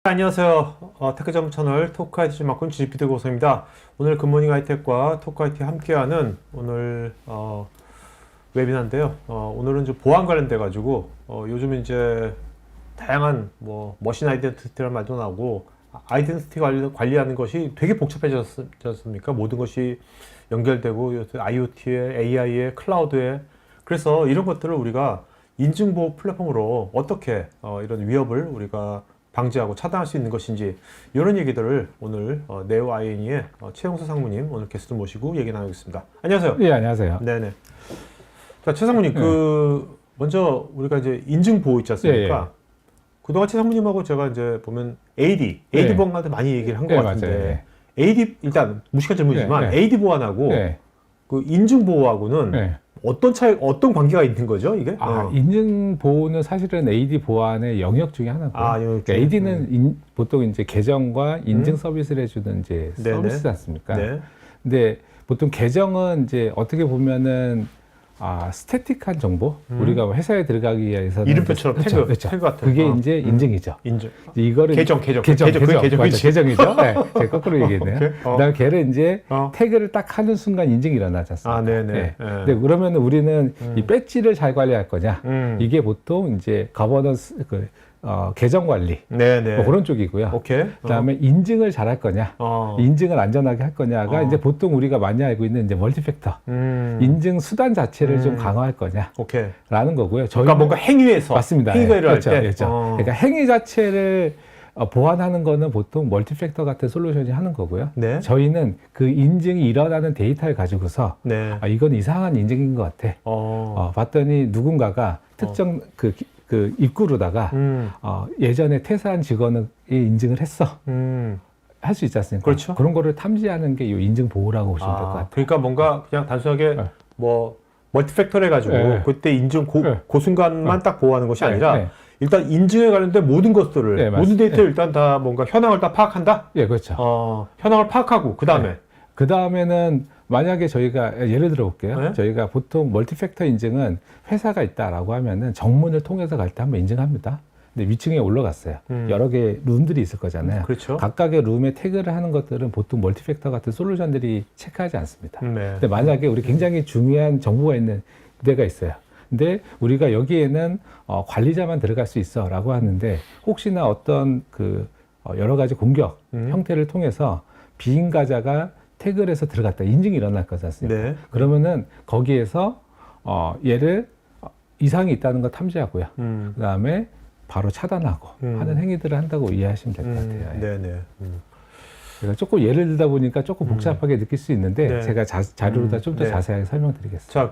안녕하세요. 테크 전문 채널 토크 IT 맡은 GPD 고소입니다. 오늘 굿모닝 하이텍과 토크 IT 함께하는 오늘 웨비나인데요. 오늘은 좀 보안 관련돼 가지고 요즘 이제 다양한 뭐 머신 아이덴티티라는 말도 나오고 아이덴티티 관리하는 것이 되게 복잡해졌지 않습니까? 모든 것이 연결되고 IoT에 AI에 클라우드에 그래서 이런 것들을 우리가 인증보호 플랫폼으로 어떻게 이런 위협을 우리가 방지하고 차단할 수 있는 것인지 이런 얘기들을 오늘 네오아이니의 최영수 상무님 오늘 게스트 모시고 얘기 나누겠습니다. 안녕하세요. 예, 안녕하세요. 네네. 자, 최 상무님, 먼저 우리가 이제 인증 보호 있지 않습니까? 예, 예. 그동안 최 상무님하고 제가 이제 보면 AD 보안한테 많이 얘기를 한 것 같은데 맞아요. 예. AD 일단 무식한 질문이지만 예. AD 보안하고 그 인증 보호하고는 어떤 관계가 있는 거죠, 이게? 인증 보호는 사실은 AD 보안의 영역 중에 하나고요. 그러니까 AD는 보통 이제 계정과 인증 서비스를 해주는 이제 서비스지 않습니까? 네. 근데 보통 계정은 이제 어떻게 보면은 스태틱한 정보, 우리가 회사에 들어가기 위해서는 이름표처럼 태그 같은 그게 이제 인증이죠. 인증. 이거를 계정이죠. 계정이죠. 네, 제가 거꾸로 얘기했네요. 그다음에 걔를 이제 태그를 딱 하는 순간 인증이 일어나지 않습니까? 네네. 근데 그러면 우리는 이 배지를 잘 관리할 거냐? 이게 보통 이제 거버넌스 계정 관리 뭐 그런 쪽이고요. 그다음에 인증을 잘 할 거냐, 인증을 안전하게 할 거냐가 이제 보통 우리가 많이 알고 있는 이제 멀티팩터 인증 수단 자체를 좀 강화할 거냐라는 거고요. 그러니까 뭔가 행위에서 맞습니다. 행위를 할 때, 그러니까 행위 자체를 보완하는 거는 보통 멀티팩터 같은 솔루션이 하는 거고요. 저희는 그 인증이 일어나는 데이터를 가지고서 이건 이상한 인증인 것 같아. 봤더니 누군가가 특정 그 입구로다가 예전에 퇴사한 직원이 인증을 했어. 할 수 있지 않습니까? 그렇죠. 그런 거를 탐지하는 게 이 인증 보호라고 보시면 될 것 같아요. 그러니까 뭔가 그냥 단순하게 뭐 멀티팩터를 해가지고 그때 인증 그 순간만 딱 보호하는 것이 아니라 일단 인증에 관련된 모든 것들을 모든 데이터를 일단 다 뭔가 현황을 다 파악한다? 예, 그렇죠. 현황을 파악하고 그 다음에는 만약에 저희가 예를 들어 볼게요. 저희가 보통 멀티팩터 인증은 회사가 있다라고 하면은 정문을 통해서 갈 때 한번 인증합니다. 근데 위층에 올라갔어요. 여러 개의 룸들이 있을 거잖아요. 그렇죠. 각각의 룸에 태그를 하는 것들은 보통 멀티팩터 같은 솔루션들이 체크하지 않습니다. 근데 만약에 우리 굉장히 중요한 정보가 있는 데가 있어요. 근데 우리가 여기에는 관리자만 들어갈 수 있어 라고 하는데 혹시나 어떤 여러 가지 공격 형태를 통해서 비인가자가 태그를 해서 들어갔다. 인증이 일어날 거지 않습니까? 그러면은 거기에서 얘를 이상이 있다는 걸 탐지하고요. 그 다음에 바로 차단하고 하는 행위들을 한다고 이해하시면 될 것 같아요. 제가 조금 예를 들다 보니까 조금 복잡하게 느낄 수 있는데 제가 자료로다 좀 더 자세하게 설명드리겠습니다. 자,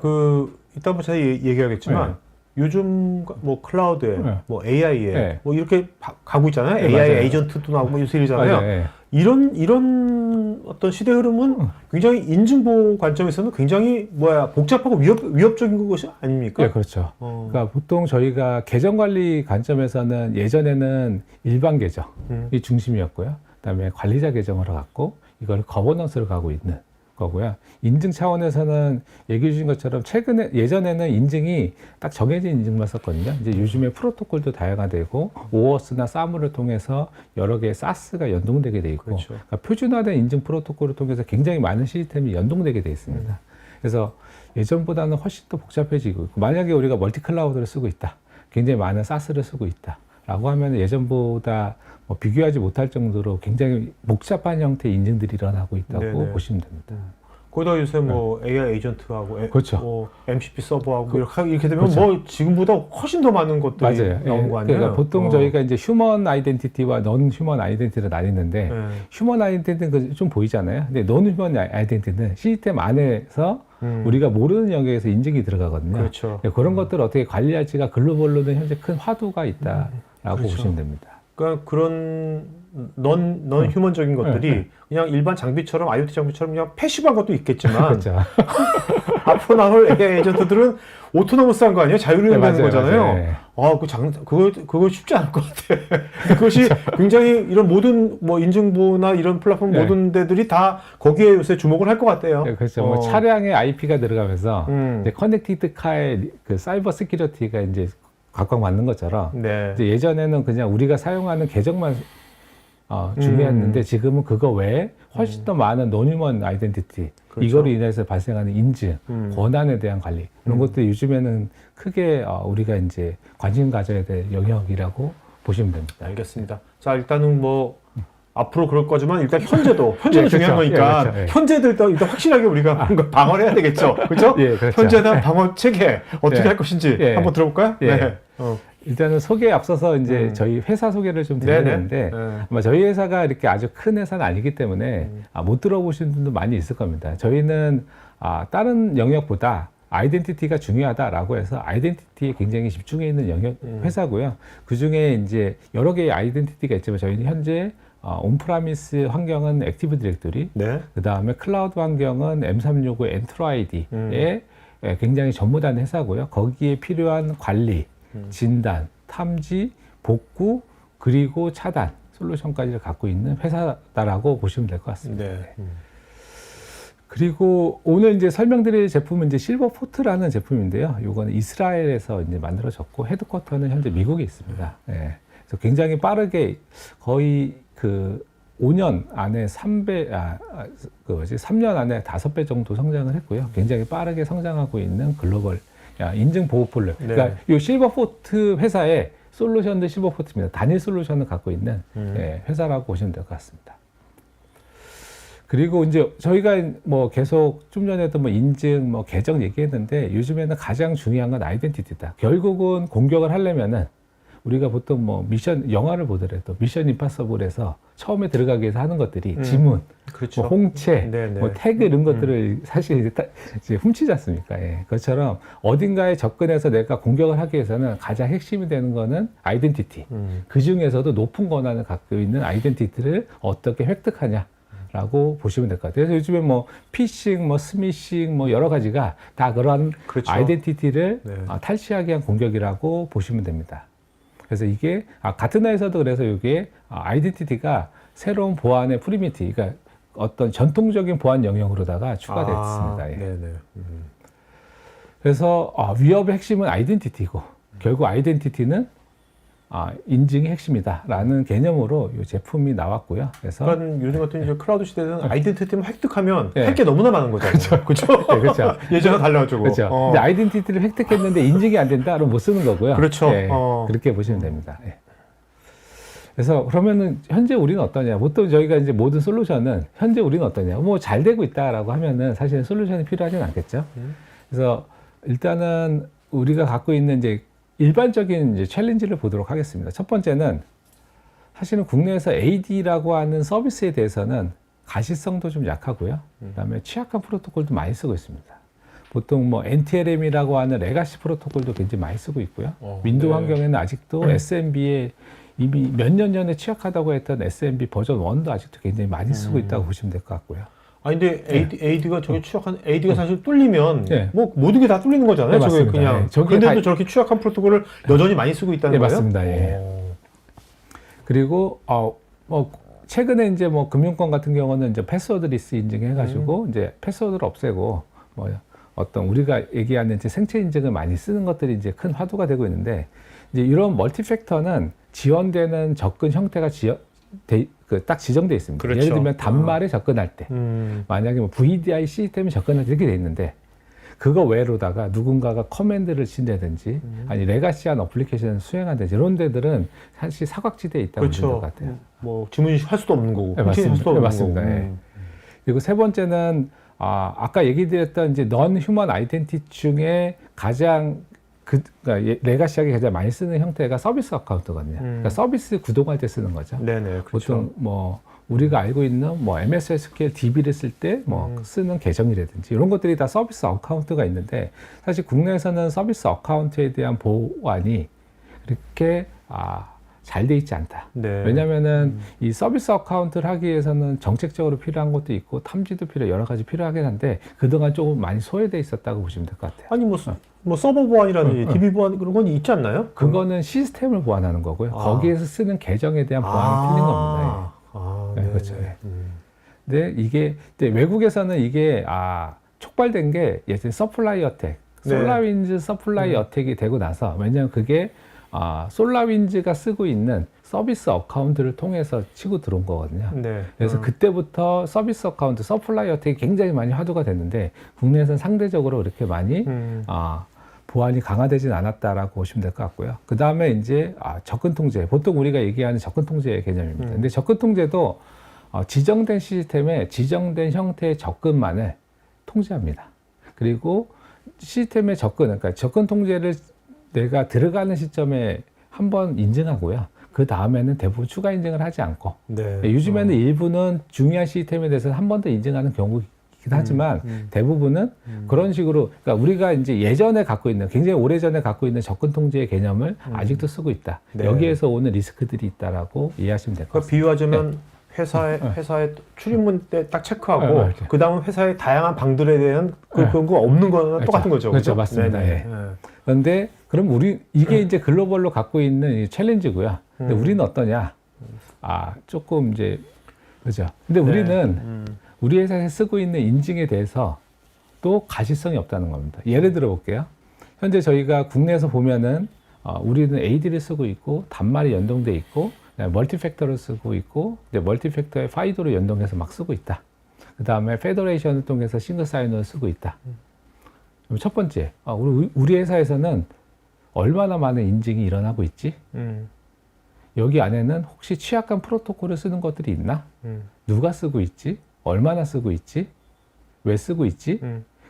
이따 뭐 제가 얘기하겠지만 요즘 뭐 클라우드에 뭐 AI에 뭐 이렇게 가고 있잖아요. AI 에이전트도 나오고 뭐 요새 이러잖아요. 이런 어떤 시대 흐름은 굉장히 인증보호 관점에서는 굉장히 복잡하고 위협적인 것이 아닙니까? 네, 그렇죠. 그러니까 보통 저희가 계정 관리 관점에서는 예전에는 일반 계정이 중심이었고요. 그다음에 관리자 계정으로 갔고 이걸 거버넌스로 가고 있는 거고요. 인증 차원에서는 얘기해 주신 것처럼 예전에는 인증이 딱 정해진 인증만 썼거든요. 이제 요즘에 프로토콜도 다양화되고 오어스나 사무를 통해서 여러 개의 사스가 연동되게 돼 있고 그러니까 표준화된 인증 프로토콜을 통해서 굉장히 많은 시스템이 연동되게 돼 있습니다. 그래서 예전보다는 훨씬 더 복잡해지고 있고 만약에 우리가 멀티클라우드를 쓰고 있다. 굉장히 많은 사스를 쓰고 있다. 라고 하면 예전보다 뭐 비교하지 못할 정도로 굉장히 복잡한 형태의 인증들이 일어나고 있다고 보시면 됩니다. 거기다 요새 뭐 AI 에이전트하고 그렇죠. MCP 서버하고 이렇게 되면 뭐 지금보다 훨씬 더 많은 것들이 나오는 거 아니에요? 그러니까 보통 저희가 이제 휴먼 아이덴티티와 넌 휴먼 아이덴티티를 나뉘는데 휴먼 아이덴티티는 좀 보이잖아요. 근데 넌 휴먼 아이덴티티는 시스템 안에서 우리가 모르는 영역에서 인증이 들어가거든요. 그런 것들을 어떻게 관리할지가 글로벌로는 현재 큰 화두가 있다라고 보시면 됩니다. 그러니까 그런 넌 휴먼적인 것들이 그냥 일반 장비처럼 IoT 장비처럼 그냥 패시브한 것도 있겠지만 앞으로 나올 AI 에이전트들은 오토노머스한 거 아니에요? 자율주행하는 거잖아요. 그거 쉽지 않을 것 같아. 그것이 굉장히 이런 모든 뭐 인증보호나 이런 플랫폼 모든 데들이 다 거기에 요새 주목을 할 것 같아요. 그렇죠. 뭐 차량에 IP가 들어가면서 커넥티드 카의 그 사이버 시큐리티가 이제 각각 맞는 것처럼 이제 예전에는 그냥 우리가 사용하는 계정만 중요했는데 지금은 그거 외에 훨씬 더 많은 논휴먼 아이덴티티, 그렇죠. 이거로 인해서 발생하는 인증, 권한에 대한 관리 이런 것들이 요즘에는 크게 우리가 이제 관심 가져야 될 영역이라고 보시면 됩니다. 알겠습니다. 자, 일단은 뭐 앞으로 그럴 거지만 일단 현재도 예, 중요한 그렇죠. 거니까 예, 그렇죠. 예. 현재도 일단 확실하게 우리가 뭔가 방어를 해야 되겠죠. 그렇죠? 예, 그렇죠. 현재에 대한 방어 체계 어떻게 예. 할 것인지 예. 한번 들어볼까요? 예. 네. 일단은 소개에 앞서서 이제 저희 회사 소개를 좀 드려야 네네. 되는데 네. 아마 저희 회사가 이렇게 아주 큰 회사는 아니기 때문에 못 들어보신 분도 많이 있을 겁니다. 저희는 다른 영역보다 아이덴티티가 중요하다라고 해서 아이덴티티에 굉장히 집중해 있는 영역 회사고요. 그 중에 이제 여러 개의 아이덴티티가 있지만 저희는 현재 온프라미스 환경은 액티브 디렉토리, 네. 그 다음에 클라우드 환경은 M365 엔트로 아이디에 굉장히 전무된 회사고요. 거기에 필요한 관리, 진단, 탐지, 복구, 그리고 차단 솔루션까지를 갖고 있는 회사다라고 보시면 될 것 같습니다. 네. 그리고 오늘 이제 설명드릴 제품은 이제 실버포트라는 제품인데요. 이거는 이스라엘에서 이제 만들어졌고 헤드쿼터는 현재 미국에 있습니다. 예. 그래서 굉장히 빠르게 거의 그 5년 안에 3년 안에 5배 정도 성장을 했고요. 굉장히 빠르게 성장하고 있는 글로벌 인증 보호 폴더. 네. 그러니까 이 실버포트 회사의 솔루션도 실버포트입니다. 단일 솔루션을 갖고 있는 회사라고 보시면 될 것 같습니다. 그리고 이제 저희가 뭐 계속 좀 전에도 뭐 인증, 뭐 계정 얘기했는데 요즘에는 가장 중요한 건 아이덴티티다. 결국은 공격을 하려면은 우리가 보통 뭐 미션, 영화를 보더라도 미션 임파서블에서 처음에 들어가기 위해서 하는 것들이 지문, 그렇죠. 뭐 홍채, 네네. 뭐 태그 이런 것들을 사실 이제 훔치지 않습니까? 예. 그것처럼 어딘가에 접근해서 내가 공격을 하기 위해서는 가장 핵심이 되는 거는 아이덴티티. 그 중에서도 높은 권한을 갖고 있는 아이덴티티를 어떻게 획득하냐. 라고 보시면 될 것 같아요. 그래서 요즘에 뭐 피싱, 뭐 스미싱, 뭐 여러 가지가 다 그런 그렇죠. 아이덴티티를 네. 탈취하기 위한 공격이라고 보시면 됩니다. 그래서 이게 가트너에서도 그래서 이게 아이덴티티가 새로운 보안의 프리미티, 그러니까 어떤 전통적인 보안 영역으로다가 추가됐습니다. 예. 네네. 그래서 위협의 핵심은 아이덴티티고 결국 아이덴티티는 인증이 핵심이다라는 개념으로 이 제품이 나왔고요. 그래서 그러니까 요즘 같은 이제 클라우드 시대는 아이덴티티만 획득하면 네. 할 게 너무나 많은 거잖아요. 그렇죠? 네, 그렇죠. 예전과 달라가지고. 그렇죠. 근데 아이덴티티를 획득했는데 인증이 안 된다, 그러면 못 쓰는 거고요. 그렇죠. 예, 그렇게 보시면 됩니다. 예. 그래서 그러면은 현재 우리는 어떠냐? 보통 저희가 이제 모든 솔루션은 현재 우리는 어떠냐? 뭐 잘 되고 있다라고 하면은 사실 솔루션이 필요하진 않겠죠. 그래서 일단은 우리가 갖고 있는 이제 일반적인 이제 챌린지를 보도록 하겠습니다. 첫 번째는 사실은 국내에서 AD라고 하는 서비스에 대해서는 가시성도 좀 약하고요. 그다음에 취약한 프로토콜도 많이 쓰고 있습니다. 보통 뭐 NTLM이라고 하는 레가시 프로토콜도 굉장히 많이 쓰고 있고요. 윈도우 네. 환경에는 아직도 SMB에 이미 몇 년 전에 취약하다고 했던 SMB 버전 1도 아직도 굉장히 많이 쓰고 있다고 보시면 될 것 같고요. 근데 AD가 저게 취약한, AD가 사실 뚫리면, 네. 뭐, 모든 게 다 뚫리는 거잖아요. 네, 저게 맞습니다. 그냥. 네, 저게 근데도 다- 저렇게 취약한 프로토콜을 여전히 많이 쓰고 있다는 네, 거예요? 맞습니다. 예. 그리고 뭐 최근에 이제 뭐 금융권 같은 경우는 이제 패스워드리스 인증해가지고 이제 패스워드를 없애고 뭐 어떤 우리가 얘기하는 이제 생체 인증을 많이 쓰는 것들이 이제 큰 화두가 되고 있는데 이제 이런 멀티팩터는 지원되는 접근 형태가 딱 지정되어 있습니다. 그렇죠. 예를 들면 단말에 접근할 때 만약에 뭐 VDI 시스템에 접근할 때 이렇게 돼 있는데 그거 외로다가 누군가가 커맨드를 친다든지 아니 레가시한 어플리케이션을 수행한다든지 이런 데들은 사실 사각지대에 있다고 보시면 될 그렇죠. 것 같아요. 뭐, 지문이 할 수도 없는 거고. 네, 훔칠 맞습니다. 수도 없는 네, 맞습니다. 거고. 예. 그리고 세 번째는 아까 얘기 드렸던 이제 넌 휴먼 아이덴티티 중에 가장 그러니까 레가시하게 가장 많이 쓰는 형태가 서비스 어카운트거든요. 그러니까 서비스 구동할 때 쓰는 거죠. 네네. 그렇죠. 보통 뭐 우리가 알고 있는 뭐 MS SQL DB를 쓸 때 뭐 쓰는 계정이라든지 이런 것들이 다 서비스 어카운트가 있는데 사실 국내에서는 서비스 어카운트에 대한 보안이 그렇게 잘 돼 있지 않다. 네. 왜냐면은 이 서비스 어카운트를 하기 위해서는 정책적으로 필요한 것도 있고 탐지도 여러 가지 필요하긴 한데 그동안 조금 많이 소외돼 있었다고 보시면 될 것 같아요. 아니, 뭐 서버 보안이라든지 DB 보안 그런 건 있지 않나요? 그거는 시스템을 보안하는 거고요. 거기에서 쓰는 계정에 대한 보안이 틀린 겁니다. 예. 네, 그렇죠. 예. 근데 이게 이제 외국에서는 이게 촉발된 게 예전에 서플라이 어택, 네. 솔라윈즈 서플라이 어택이 되고 나서 왜냐하면 그게 솔라윈즈가 쓰고 있는 서비스 어카운트를 통해서 치고 들어온 거거든요. 네. 그래서 그때부터 서비스 어카운트, 서플라이 어택이 굉장히 많이 화두가 됐는데 국내에서는 상대적으로 그렇게 많이 보안이 강화되진 않았다라고 보시면 될 것 같고요. 그 다음에 이제 접근 통제, 보통 우리가 얘기하는 접근 통제의 개념입니다. 근데 접근 통제도 지정된 시스템에 지정된 형태의 접근만을 통제합니다. 그리고 시스템의 접근, 그러니까 접근 통제를 내가 들어가는 시점에 한번 인증하고요. 그 다음에는 대부분 추가 인증을 하지 않고, 네. 요즘에는 일부는 중요한 시스템에 대해서는 한 번 더 인증하는 경우이긴 하지만 대부분은 그런 식으로, 그러니까 우리가 이제 예전에 갖고 있는, 굉장히 오래전에 갖고 있는 접근 통제의 개념을 아직도 쓰고 있다. 네. 여기에서 오는 리스크들이 있다라고 이해하시면 될 것 그러니까 같습니다. 비유하자면 회사의 출입문 때 딱 체크하고 맞아요. 그 다음 회사의 다양한 방들에 대한 그런 거 없는 거나 그렇죠. 똑같은 거죠. 그렇죠. 맞습니다. 네네. 예. 그런데 그럼 이게 이제 글로벌로 갖고 있는 이 챌린지고요. 근데 우리는 어떠냐? 조금 이제 그죠. 근데 우리는 우리 회사에 쓰고 있는 인증에 대해서 또 가시성이 없다는 겁니다. 예를 들어 볼게요. 현재 저희가 국내에서 보면은 우리는 AD를 쓰고 있고 단말이 연동돼 있고 멀티팩터를 쓰고 있고 멀티팩터에 파이도를 연동해서 막 쓰고 있다. 그 다음에 페더레이션을 통해서 싱글 사인어를 쓰고 있다. 그럼 첫 번째, 우리 회사에서는 얼마나 많은 인증이 일어나고 있지? 여기 안에는 혹시 취약한 프로토콜을 쓰는 것들이 있나? 누가 쓰고 있지? 얼마나 쓰고 있지? 왜 쓰고 있지?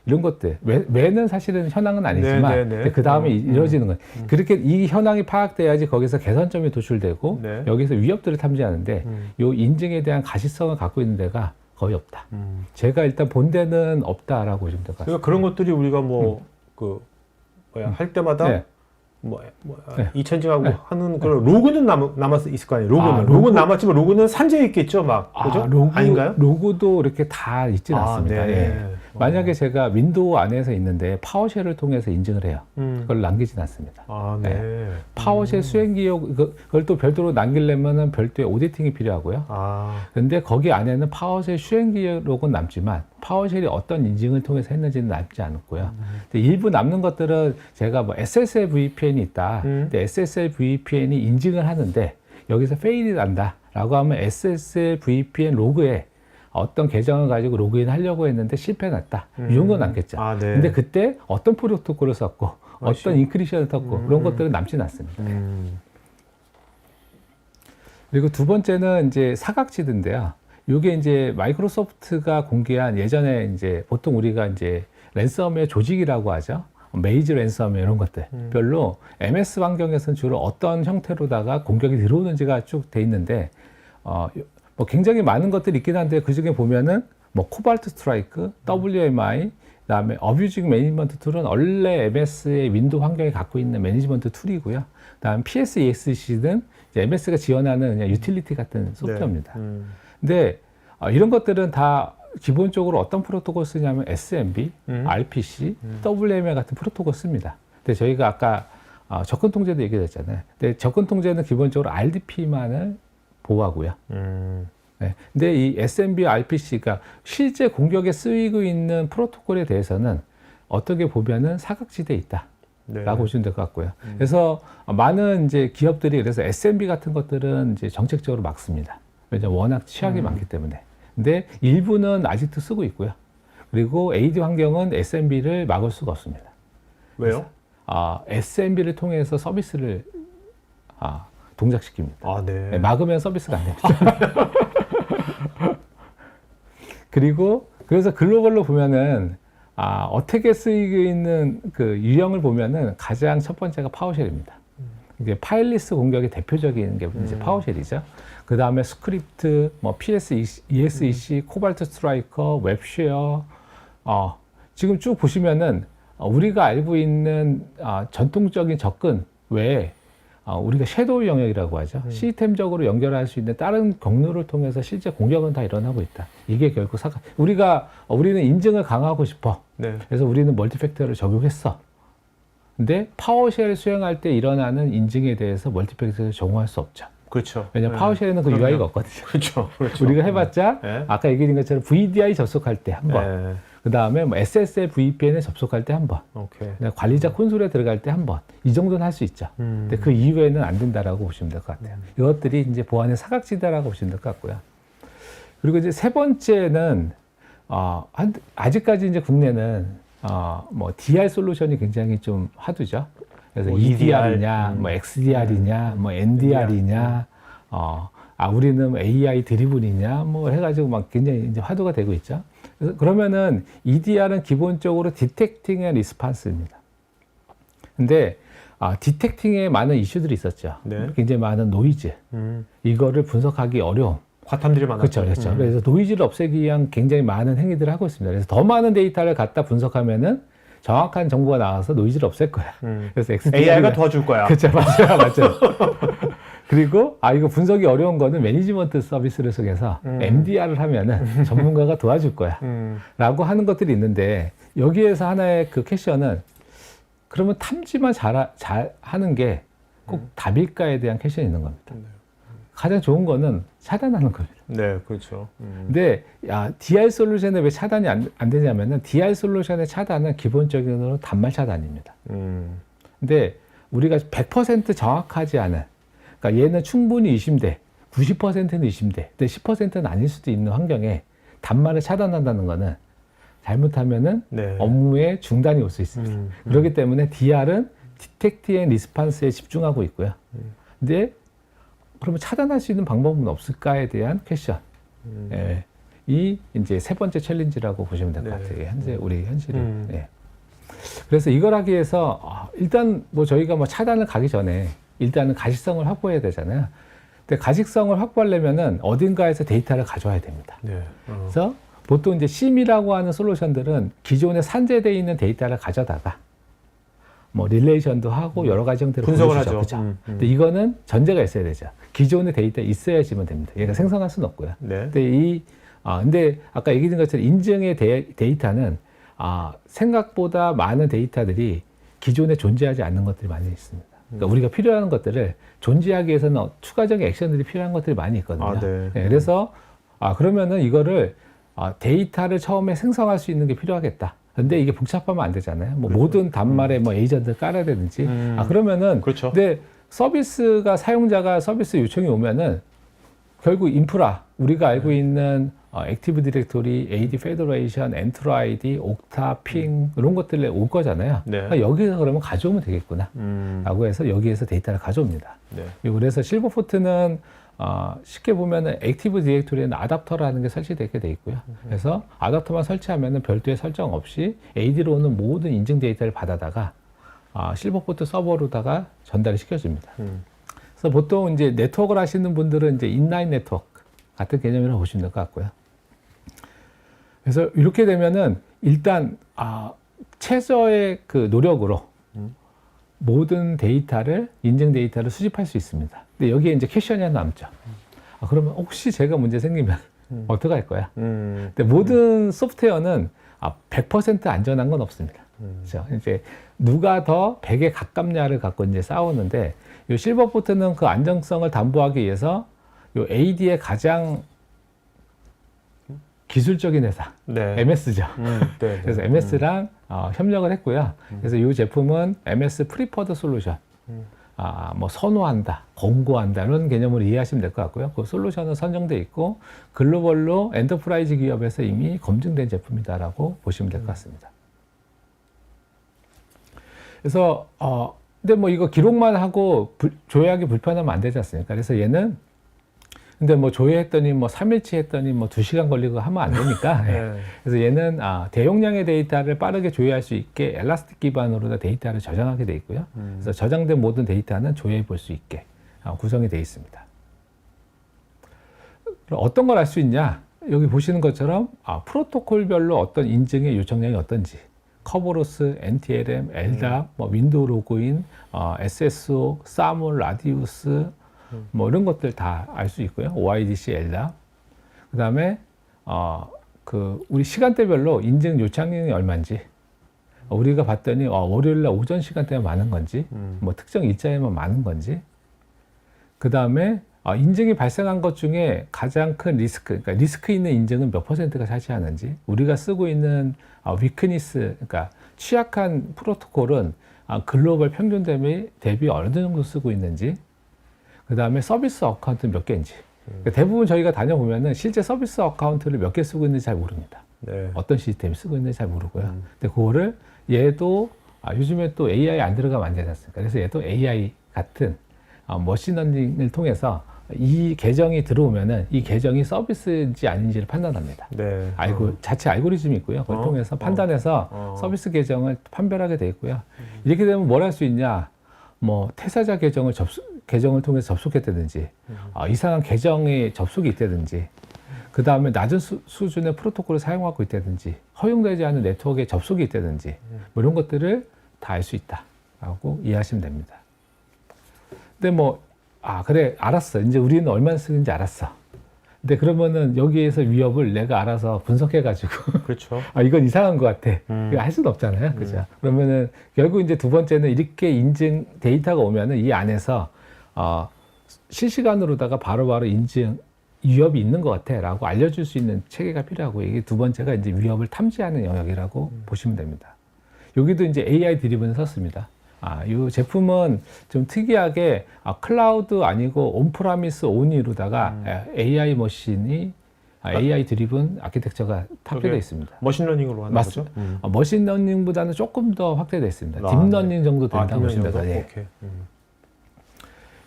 이런 것들. 왜는 사실은 현황은 아니지만 그 다음에 이루어지는 거예요. 그렇게 이 현황이 파악돼야지 거기서 개선점이 도출되고 여기서 위협들을 탐지하는데 이 인증에 대한 가시성을 갖고 있는 데가 거의 없다. 제가 일단 본 데는 없다라고 보시면 될 것 같습니다. 그러니까 그런 것들이 우리가 할 때마다 네. 네. 이천징하고 하는 그런 로고는 남았 있을 거 아니에요. 로고는 로고? 남았지만 로고는 산재해 있겠죠, 막 그죠? 아닌가요? 로고도 이렇게 다 있지는 않습니다. 네. 예. 만약에 제가 윈도우 안에서 있는데 파워쉘을 통해서 인증을 해요. 그걸 남기진 않습니다. 네. 네. 파워쉘 수행기록 그걸 또 별도로 남기려면은 별도의 오디팅이 필요하고요. 근데 거기 안에는 파워쉘 수행기록은 남지만 파워쉘이 어떤 인증을 통해서 했는지는 남지 않았고요. 근데 일부 남는 것들은 제가 뭐 SSL VPN이 있다. 근데 SSL VPN이 인증을 하는데 여기서 페일이 난다라고 하면 SSL VPN 로그에 어떤 계정을 가지고 로그인 하려고 했는데 실패했다. 이런 건 남겠죠. 네. 근데 그때 어떤 프로토콜을 썼고 어떤 인크리션을 썼고 그런 것들은 남지는 않습니다. 그리고 두 번째는 이제 사각지대인데요. 이게 이제 마이크로소프트가 공개한 예전에 이제 보통 우리가 이제 랜섬웨어 조직이라고 하죠. 메이즈 랜섬웨어 이런 것들 별로 MS 환경에서는 주로 어떤 형태로다가 공격이 들어오는지가 쭉 돼 있는데 뭐 굉장히 많은 것들이 있긴 한데 그 중에 보면은 뭐 코발트 스트라이크, WMI, 그다음에 어뷰징 매니지먼트 툴은 원래 MS의 윈도우 환경에 갖고 있는 매니지먼트 툴이고요. 그다음 PSESC는 MS가 지원하는 그냥 유틸리티 같은 소프트웨어입니다. 근데 이런 것들은 다 기본적으로 어떤 프로토콜 쓰냐면 SMB, RPC, WMI 같은 프로토콜 씁니다. 근데 저희가 아까 접근 통제도 얘기했잖아요. 근데 접근 통제는 기본적으로 RDP만을 보호하고요. 네. 근데 이 SMB, RPC가 실제 공격에 쓰이고 있는 프로토콜에 대해서는 어떻게 보면은 사각지대에 있다. 라고 보시면 될 것 같고요. 그래서 많은 이제 기업들이 그래서 SMB 같은 것들은 이제 정책적으로 막습니다. 왜냐면 워낙 취약이 많기 때문에. 근데 일부는 아직도 쓰고 있고요. 그리고 AD 환경은 SMB를 막을 수가 없습니다. 왜요? SMB를 통해서 서비스를 동작시킵니다. 네. 막으면 서비스가 안 됩니다. 그리고 그래서 글로벌로 보면은 어떻게 쓰이고 있는 그 유형을 보면은 가장 첫 번째가 파워쉘입니다. 이게 파일리스 공격의 대표적인 게 이제 파워쉘이죠. 그 다음에 스크립트, 뭐 ESEC, 코발트 스트라이커, 웹쉐어. 지금 쭉 보시면은 우리가 알고 있는 전통적인 접근 외에 우리가 섀도우 영역이라고 하죠. 시스템적으로 연결할 수 있는 다른 경로를 통해서 실제 공격은 다 일어나고 있다. 이게 결국 우리는 인증을 강화하고 싶어. 네. 그래서 우리는 멀티팩터를 적용했어. 근데 파워쉘 수행할 때 일어나는 인증에 대해서 멀티팩터를 적용할 수 없죠. 그렇죠. 왜냐하면 파워쉘에는 그 UI가 없거든요. 그렇죠. 우리가 해봤자 네. 아까 얘기한 것처럼 VDI 접속할 때 한 번. 네. 그 다음에 뭐 SSL VPN에 접속할 때 한 번, 오케이. 관리자 콘솔에 들어갈 때 한 번, 이 정도는 할 수 있죠. 근데 그 이외에는 안 된다라고 보시면 될 것 같아요. 이것들이 이제 보안의 사각지대라고 보시면 될 것 같고요. 그리고 이제 세 번째는 아직까지 이제 국내는 뭐 DR 솔루션이 굉장히 좀 화두죠. 그래서 뭐 EDR이냐, 뭐 XDR이냐, 뭐 NDR이냐, 우리는 AI 드리븐이냐, 뭐 해가지고 막 굉장히 이제 화두가 되고 있죠. 그래서 그러면은 EDR은 기본적으로 디텍팅 앤 리스판스입니다. 근데 디텍팅에 많은 이슈들이 있었죠. 네. 굉장히 많은 노이즈, 이거를 분석하기 어려움. 과탐들이 많았죠. 그렇죠. 그래서 노이즈를 없애기 위한 굉장히 많은 행위들을 하고 있습니다. 그래서 더 많은 데이터를 갖다 분석하면은 정확한 정보가 나와서 노이즈를 없앨 거야. 그래서 AI가 도와줄 거야. 그렇죠, 맞아요. 그리고 이거 분석이 어려운 거는 매니지먼트 서비스를 속에서 MDR을 하면은 전문가가 도와줄 거야. 라고 하는 것들이 있는데 여기에서 하나의 그 퀘션은 그러면 탐지만 잘 하는 게 꼭 답일까에 대한 퀘션이 있는 겁니다. 가장 좋은 거는 차단하는 겁니다. 네, 그렇죠. 근데 DR 솔루션에 왜 차단이 안 되냐면은 DR 솔루션의 차단은 기본적으로 단말 차단입니다. 근데 우리가 100% 정확하지 않은, 그러니까 얘는 충분히 의심돼, 90%는 의심돼, 근데 10%는 아닐 수도 있는 환경에 단말을 차단한다는 거는 잘못하면은 네. 업무에 중단이 올 수 있습니다. 그렇기 때문에 DR은 디텍트 앤 리스판스에 집중하고 있고요. 근데 그러면 차단할 수 있는 방법은 없을까에 대한 퀘션. 이 이제 세 번째 챌린지라고 보시면 될 것 같아요. 현재 우리 현실은. 그래서 이걸 하기 위해서 일단 뭐 저희가 뭐 차단을 가기 전에 일단은 가시성을 확보해야 되잖아요. 근데 가시성을 확보하려면은 어딘가에서 데이터를 가져와야 됩니다. 네. 그래서 보통 이제 심이라고 하는 솔루션들은 기존에 산재되어 있는 데이터를 가져다가 뭐 릴레이션도 하고 여러 가지 형태로 분석을 보여주죠. 하죠. 그렇죠? 근데 이거는 전제가 있어야 되죠. 기존의 데이터 있어야지만 됩니다. 얘가 생성할 수는 없고요. 네. 근데 근데 아까 얘기 드린 것처럼 인증의 데이터는 생각보다 많은 데이터들이 기존에 존재하지 않는 것들이 많이 있습니다. 그러니까 우리가 필요한 것들을 존재하기 위해서는 추가적인 액션들이 필요한 것들이 많이 있거든요. 네. 그래서 그러면은 이거를 데이터를 처음에 생성할 수 있는 게 필요하겠다. 근데 이게 복잡하면 안 되잖아요. 뭐 모든 단말에 뭐 에이전트 깔아야 되든지. 그러면은 그렇죠. 근데 서비스가 사용자가 서비스 요청이 오면은 결국 인프라 우리가 알고 있는 액티브 디렉토리, AD 페더레이션, 엔트로 아이디, 옥타, 핑 이런 것들에 올 거잖아요. 네. 그러니까 여기서 그러면 가져오면 되겠구나. 라고 해서 여기에서 데이터를 가져옵니다. 네. 그래서 실버포트는 쉽게 보면은 액티브 디렉토리에는 아답터라는 게 설치되게 돼 있고요. 그래서 아답터만 설치하면은 별도의 설정 없이 AD로 오는 모든 인증 데이터를 받아다가 실버포트 서버로다가 전달을 시켜줍니다. 그래서 보통 이제 네트워크를 하시는 분들은 이제 인라인 네트워크 같은 개념이라고 보시면 될 것 같고요. 그래서 이렇게 되면은 일단 최저의 그 노력으로 모든 데이터를 인증 데이터를 수집할 수 있습니다. 근데 여기에 이제 퀘션이 하나 남죠. 그러면 혹시 제가 문제 생기면 어떻게 할 거야? 근데 모든 소프트웨어는 100% 안전한 건 없습니다. 그렇죠? 이제 누가 더 100에 가깝냐를 갖고 이제 싸우는데 이 실버포트는 그 안정성을 담보하기 위해서 이 AD의 가장 기술적인 회사, 네. MS죠. 네. 그래서 MS랑 협력을 했고요. 그래서 이 제품은 MS 프리퍼드 솔루션. 뭐 선호한다, 권고한다 이런 개념으로 이해하시면 될 것 같고요. 그 솔루션은 선정돼 있고 글로벌로 엔터프라이즈 기업에서 이미 검증된 제품이다라고 보시면 될 것 같습니다. 그래서 근데 뭐 이거 기록만 하고 조회하기 불편하면 안 되지 않습니까? 그래서 얘는 근데 뭐 조회했더니 뭐 3일치 했더니 뭐 2시간 걸리고 하면 안 되니까. 네. 그래서 얘는 대용량의 데이터를 빠르게 조회할 수 있게 엘라스틱 기반으로 데이터를 저장하게 돼 있고요. 그래서 저장된 모든 데이터는 조회해 볼 수 있게 구성이 되어 있습니다. 그럼 어떤 걸 알 수 있냐? 여기 보시는 것처럼 프로토콜별로 어떤 인증의 요청량이 어떤지, 커버로스, NTLM, LDAP, 뭐 윈도우 로그인, SSO, 사물, 라디우스 뭐 이런 것들 다 알 수 있고요. OIDC, LDAP. 그 다음에 우리 시간대별로 인증 요청량이 얼마인지 우리가 봤더니 월요일날 오전 시간대에 많은 건지 뭐 특정 일자에만 많은 건지 그 다음에 인증이 발생한 것 중에 가장 큰 리스크, 그러니까 리스크 있는 인증은 몇 퍼센트가 차지하는지, 우리가 쓰고 있는 위크니스, 그러니까 취약한 프로토콜은 글로벌 평균 대비 어느 정도 쓰고 있는지, 그 다음에 서비스 어카운트 몇 개인지. 그러니까 대부분 저희가 다녀보면은 실제 서비스 어카운트를 몇 개 쓰고 있는지 잘 모릅니다. 네. 어떤 시스템이 쓰고 있는지 잘 모르고요. 근데 그거를 얘도 요즘에 또 AI 안 들어가면 안 되지 않습니까? 그래서 얘도 AI 같은 머신러닝을 통해서 이 계정이 들어오면은 이 계정이 서비스인지 아닌지를 판단합니다. 네. 자체 알고리즘이 있고요. 그걸 통해서 판단해서 서비스 계정을 판별하게 돼 있고요. 이렇게 되면 뭘 할 수 있냐? 뭐 퇴사자 계정을 통해서 접속했다든지, 이상한 계정에 접속이 있다든지, 그 다음에 낮은 수준의 프로토콜을 사용하고 있다든지, 허용되지 않은 네트워크에 접속이 있다든지, 뭐 이런 것들을 다 알 수 있다라고 이해하시면 됩니다. 근데 그래, 알았어. 이제 우리는 얼마나 쓰는지 알았어. 근데 그러면은 여기에서 위협을 내가 알아서 분석해가지고. 그렇죠. 이건 이상한 것 같아. 이거 할 수는 없잖아요. 그죠? 그러면은 결국 이제 두 번째는 이렇게 인증 데이터가 오면은 이 안에서, 실시간으로다가 바로바로 인증, 위협이 있는 것 같아. 라고 알려줄 수 있는 체계가 필요하고, 이게 두 번째가 이제 위협을 탐지하는 영역이라고 보시면 됩니다. 여기도 이제 AI 드리븐을 썼습니다. 이 제품은 좀 특이하게 클라우드 아니고 온프라미스 온이로다가 AI 머신이 AI 드리븐 아키텍처가 탑재되어 있습니다. 머신러닝으로 하는 거죠? 머신러닝보다는 조금 더 확대되어 있습니다. 딥러닝 정도 된다고 보시면 됩니다. 예.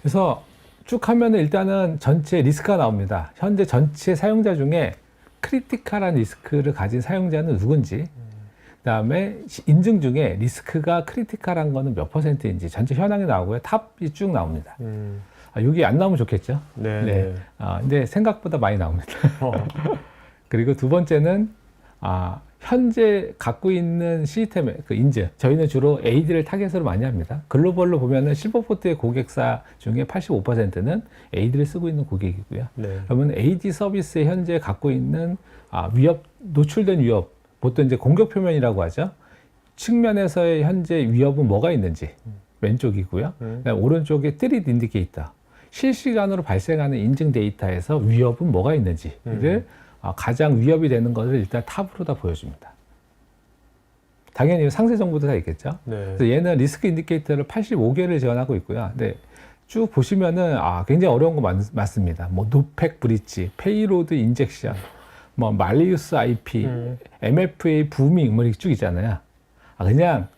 그래서 쭉 하면은 일단은 전체 리스크가 나옵니다. 현재 전체 사용자 중에 크리티컬한 리스크를 가진 사용자는 누군지, 그 다음에 인증 중에 리스크가 크리티컬한 거는 몇 퍼센트인지 전체 현황이 나오고요. 탑이 쭉 나옵니다. 여기 안 나오면 좋겠죠? 네. 근데 생각보다 많이 나옵니다. 그리고 두 번째는, 현재 갖고 있는 시스템의 그 인증. 저희는 주로 AD를 타겟으로 많이 합니다. 글로벌로 보면은 실버포트의 고객사 중에 85%는 AD를 쓰고 있는 고객이고요. 네. 그러면 AD 서비스에 현재 갖고 있는 노출된 위협, 보통 이제 공격 표면이라고 하죠. 측면에서의 현재 위협은 뭐가 있는지 왼쪽이고요. 오른쪽에 트릿 인디케이터, 실시간으로 발생하는 인증 데이터에서 위협은 뭐가 있는지를 가장 위협이 되는 것을 일단 탑으로 다 보여줍니다. 당연히 상세 정보도 다 있겠죠. 네. 그래서 얘는 리스크 인디케이터를 85개를 지원하고 있고요. 근데 쭉 보시면은 굉장히 어려운 거 많습니다. 뭐 노팩 브리치, 페이로드 인젝션, 뭐 말리우스 IP, MFA 부밍 뭐 이렇게 쭉 있잖아요. 그냥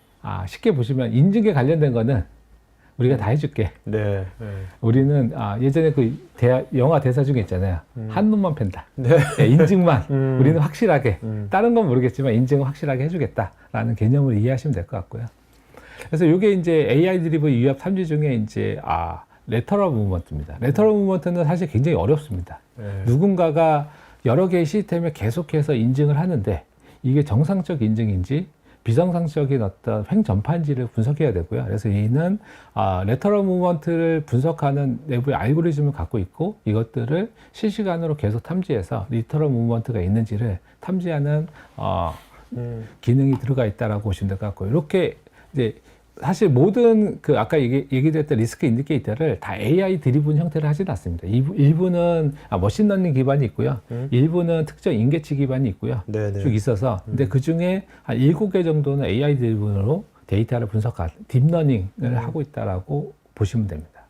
쉽게 보시면 인증에 관련된 거는 우리가 다 해줄게. 네. 우리는 예전에 그 영화 대사 중에 있잖아요. 한 놈만 팬다. 네. 인증만. 우리는 확실하게. 다른 건 모르겠지만 인증은 확실하게 해주겠다라는 개념을 이해하시면 될 것 같고요. 그래서 이게 이제 AI 드리븐 위협 탐지 중에 이제 레터럴 무브먼트입니다. 레터럴 무브먼트는 사실 굉장히 어렵습니다. 누군가가 여러 개의 시스템에 계속해서 인증을 하는데 이게 정상적 인증인지 비정상적인 어떤 횡전파인지를 분석해야 되고요. 그래서 얘는 레터럴 무브먼트를 분석하는 내부의 알고리즘을 갖고 있고 이것들을 실시간으로 계속 탐지해서 레터럴 무브먼트가 있는지를 탐지하는 기능이 들어가 있다라고 보시면 될 것 같고요. 이렇게 이제 사실 모든 아까 얘기드렸던 리스크 인디케이터를 다 AI 드리븐 형태를 하진 않습니다. 일부는 머신러닝 기반이 있고요. 일부는 특정 인계치 기반이 있고요. 네네. 쭉 있어서 근데 그 중에 한 7개 정도는 AI 드리븐으로 데이터를 분석한 딥러닝을 하고 있다라고 보시면 됩니다.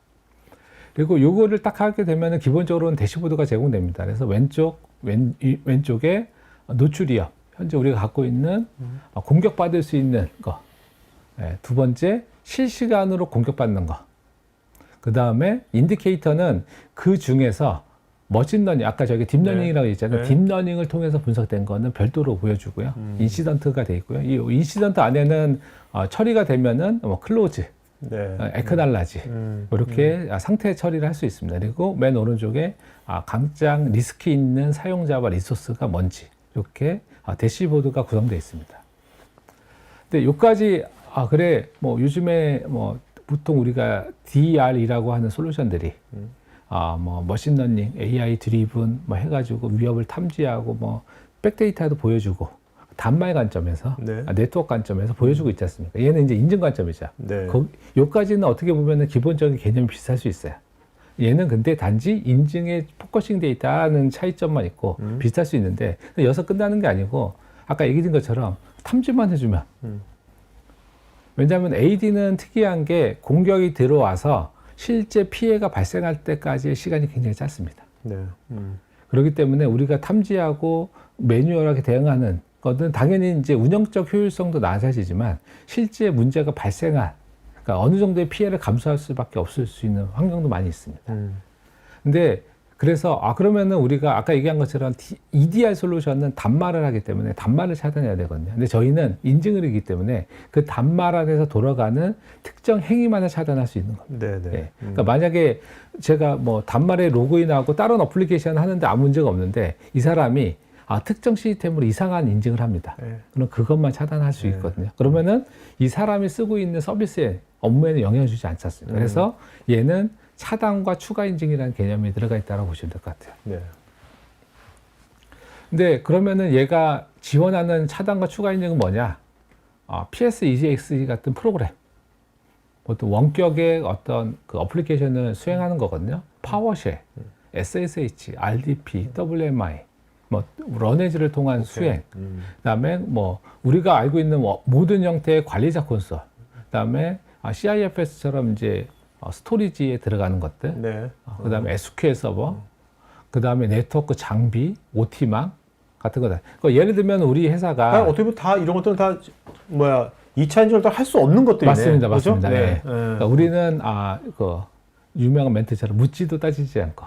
그리고 요거를 딱 하게 되면은 기본적으로는 대시보드가 제공됩니다. 그래서 왼쪽에 노출 위협, 현재 우리가 갖고 있는 공격받을 수 있는 거. 두 번째, 실시간으로 공격받는 거. 그 다음에 인디케이터는 그 중에서 머신러닝, 아까 저기 딥러닝이라고 했잖아요. 딥러닝을 통해서 분석된 거는 별도로 보여주고요. 인시던트가 돼 있고요. 이 인시던트 안에는 처리가 되면은 클로즈, 에크날라지 이렇게 상태 처리를 할 수 있습니다. 그리고 맨 오른쪽에 가장 리스크 있는 사용자와 리소스가 뭔지 이렇게 대시보드가 구성되어 있습니다. 근데 여기까지 그래, 요즘에 보통 우리가 DR이라고 하는 솔루션들이, 머신러닝, AI 드리븐, 해가지고 위협을 탐지하고, 백데이터도 보여주고, 단말 관점에서, 네트워크 관점에서 보여주고 있지 않습니까? 얘는 이제 인증 관점이죠. 네. 여기까지는 어떻게 보면 기본적인 개념이 비슷할 수 있어요. 얘는 근데 단지 인증에 포커싱 돼 있다는 차이점만 있고 비슷할 수 있는데 여기서 끝나는 게 아니고 아까 얘기드린 것처럼 탐지만 해주면 왜냐하면 AD는 특이한 게 공격이 들어와서 실제 피해가 발생할 때까지의 시간이 굉장히 짧습니다. 네. 그렇기 때문에 우리가 탐지하고 매뉴얼하게 대응하는 것은 당연히 이제 운영적 효율성도 낮아지지만 실제 문제가 발생한 그러니까 어느 정도의 피해를 감수할 수밖에 없을 수 있는 환경도 많이 있습니다. 근데 그래서 그러면은 우리가 아까 얘기한 것처럼 EDR 솔루션은 단말을 하기 때문에 단말을 차단해야 되거든요. 근데 저희는 인증을 하기 때문에 그 단말 안에서 돌아가는 특정 행위만을 차단할 수 있는 겁니다. 네네. 예. 그러니까 만약에 제가 뭐 단말에 로그인하고 다른 어플리케이션 하는데 아무 문제가 없는데 이 사람이 특정 시스템으로 이상한 인증을 합니다. 네. 그럼 그것만 차단할 수 있거든요. 그러면은 이 사람이 쓰고 있는 서비스에 업무에는 영향을 주지 않지 않습니까? 그래서 얘는 차단과 추가 인증이라는 개념이 들어가 있다고 보시면 될 것 같아요. 네. 근데 그러면은 얘가 지원하는 차단과 추가 인증은 뭐냐? PS EJX 같은 프로그램. 보통 원격의 어떤 그 어플리케이션을 수행하는 거거든요. 파워쉘, SSH, RDP, WMI, 뭐 러네즈를 통한 수행. 그다음에 뭐 우리가 알고 있는 모든 형태의 관리자 콘솔. 그다음에 CIFS처럼 이제 스토리지에 들어가는 것들, 네. 그다음에 SQL 서버, 그다음에 네트워크 장비, OT망 같은 거다. 그러니까 예를 들면 우리 회사가 어떻게 보면 다 이런 것들은 다 2차 인증을 할 수 없는 것들이네. 맞습니다, 그죠? 맞습니다. 네. 네. 그러니까 우리는 그 유명한 멘트처럼 묻지도 따지지 않고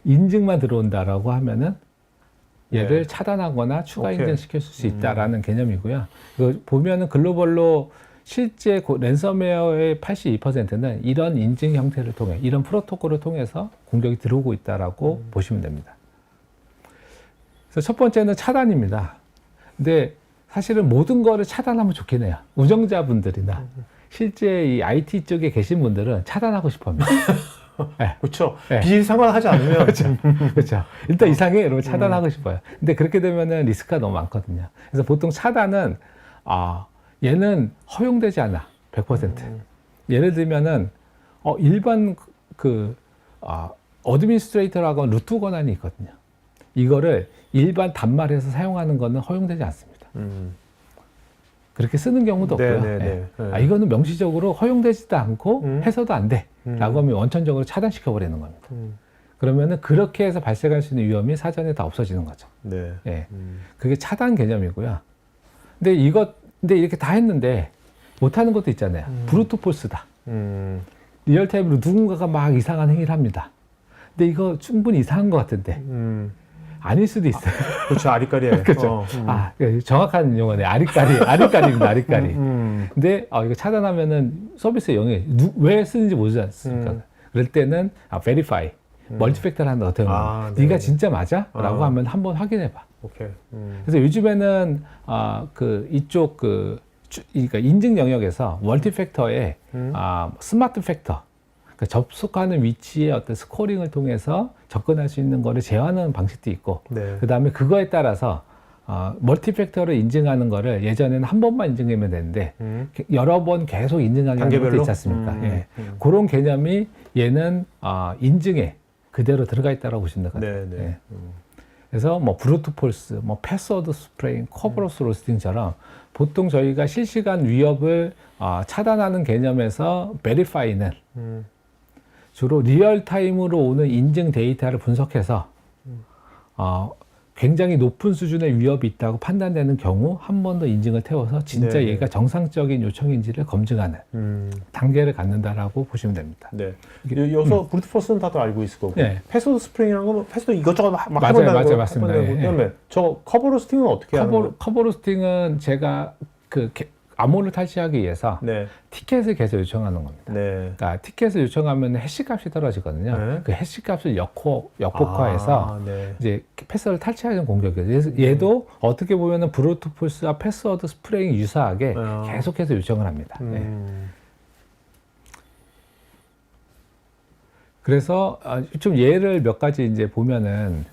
인증만 들어온다라고 하면은 얘를 네. 차단하거나 추가 오케이. 인증시킬 수 있다라는 개념이고요. 이거 보면은 글로벌로 실제 랜섬웨어의 82%는 이런 인증 형태를 통해, 이런 프로토콜을 통해서 공격이 들어오고 있다라고 보시면 됩니다. 그래서 첫 번째는 차단입니다. 근데 사실은 모든 거를 차단하면 좋긴 해요. 운영자분들이나 실제 이 IT 쪽에 계신 분들은 차단하고 싶어 합니다. 네. 그렇죠. 네. 비상관하지 않으면 그렇죠. 일단 이상해 이러면 차단하고 싶어요. 근데 그렇게 되면은 리스크가 너무 많거든요. 그래서 보통 차단은 얘는 허용되지 않아. 100%. 예를 들면은 일반 어드미니스트레이터라고 루트 권한이 있거든요. 이거를 일반 단말에서 사용하는 거는 허용되지 않습니다. 그렇게 쓰는 경우도 네, 없고요. 네, 예. 네. 이거는 명시적으로 허용되지도 않고 해서도 안 돼. 라고 하면 원천적으로 차단시켜 버리는 겁니다. 그러면은 그렇게 해서 발생할 수 있는 위험이 사전에 다 없어지는 거죠. 네. 예. 그게 차단 개념이고요. 근데 이렇게 다 했는데 못하는 것도 있잖아요. 브루트 폴스다. 리얼타임으로 누군가가 막 이상한 행위를 합니다. 근데 이거 충분히 이상한 것 같은데 아닐 수도 있어요. 그렇죠. 아리까리에. 그렇죠. 정확한 용어네. 아리까리입니다. 아리까리. 근데 이거 차단하면은 서비스에 영향이 왜 쓰는지 모르지 않습니까? 그럴 때는 verify, 멀티팩터를 한다. 어떻게 보면 네. 네가 진짜 맞아? 라고 하면 한번 확인해봐. 오케이. 그래서 요즘에는 이쪽 그러니까 인증 영역에서 멀티팩터에 스마트 팩터, 그러니까 접속하는 위치의 어떤 스코링을 통해서 접근할 수 있는 거를 제어하는 방식도 있고, 네. 그 다음에 그거에 따라서 멀티팩터를 인증하는 거를 예전에는 한 번만 인증하면 되는데 여러 번 계속 인증하는 것도 단계별로? 있지 않습니까? 예. 그런 개념이 얘는 인증에 그대로 들어가 있다고 보시면 될 것 같아요. 네, 네. 예. 그래서 뭐 브루트 폴스, 뭐 패스워드 스프레잉, 커버로스 로스팅처럼 보통 저희가 실시간 위협을 차단하는 개념에서 베리파이는 주로 리얼타임으로 오는 인증 데이터를 분석해서 굉장히 높은 수준의 위협이 있다고 판단되는 경우 한 번 더 인증을 태워서 진짜 네네. 얘가 정상적인 요청인지를 검증하는 단계를 갖는다라고 보시면 됩니다. 네. 여기서 브루트포스는 다들 알고 있을 거고. 네. 패스워드 스프링이라는 건 패스워드 이것저것 막 맞아요, 해본다는 맞아요, 거, 맞습니다. 해본다는 거. 예, 그다음에 저 커버 로스팅은 어떻게 하는 거예요? 커버 로스팅은 제가 암호를 탈취하기 위해서 네. 티켓을 계속 요청하는 겁니다. 네. 그러니까 티켓을 요청하면 해시 값이 떨어지거든요. 네. 그 해시 값을 역폭화해서 네. 이제 패스워드를 탈취하는 공격이에요. 그래서 얘도 어떻게 보면은 브루트 폴스와 패스워드 스프레잉 유사하게 계속해서 요청을 합니다. 네. 그래서 좀 예를 몇 가지 이제 보면은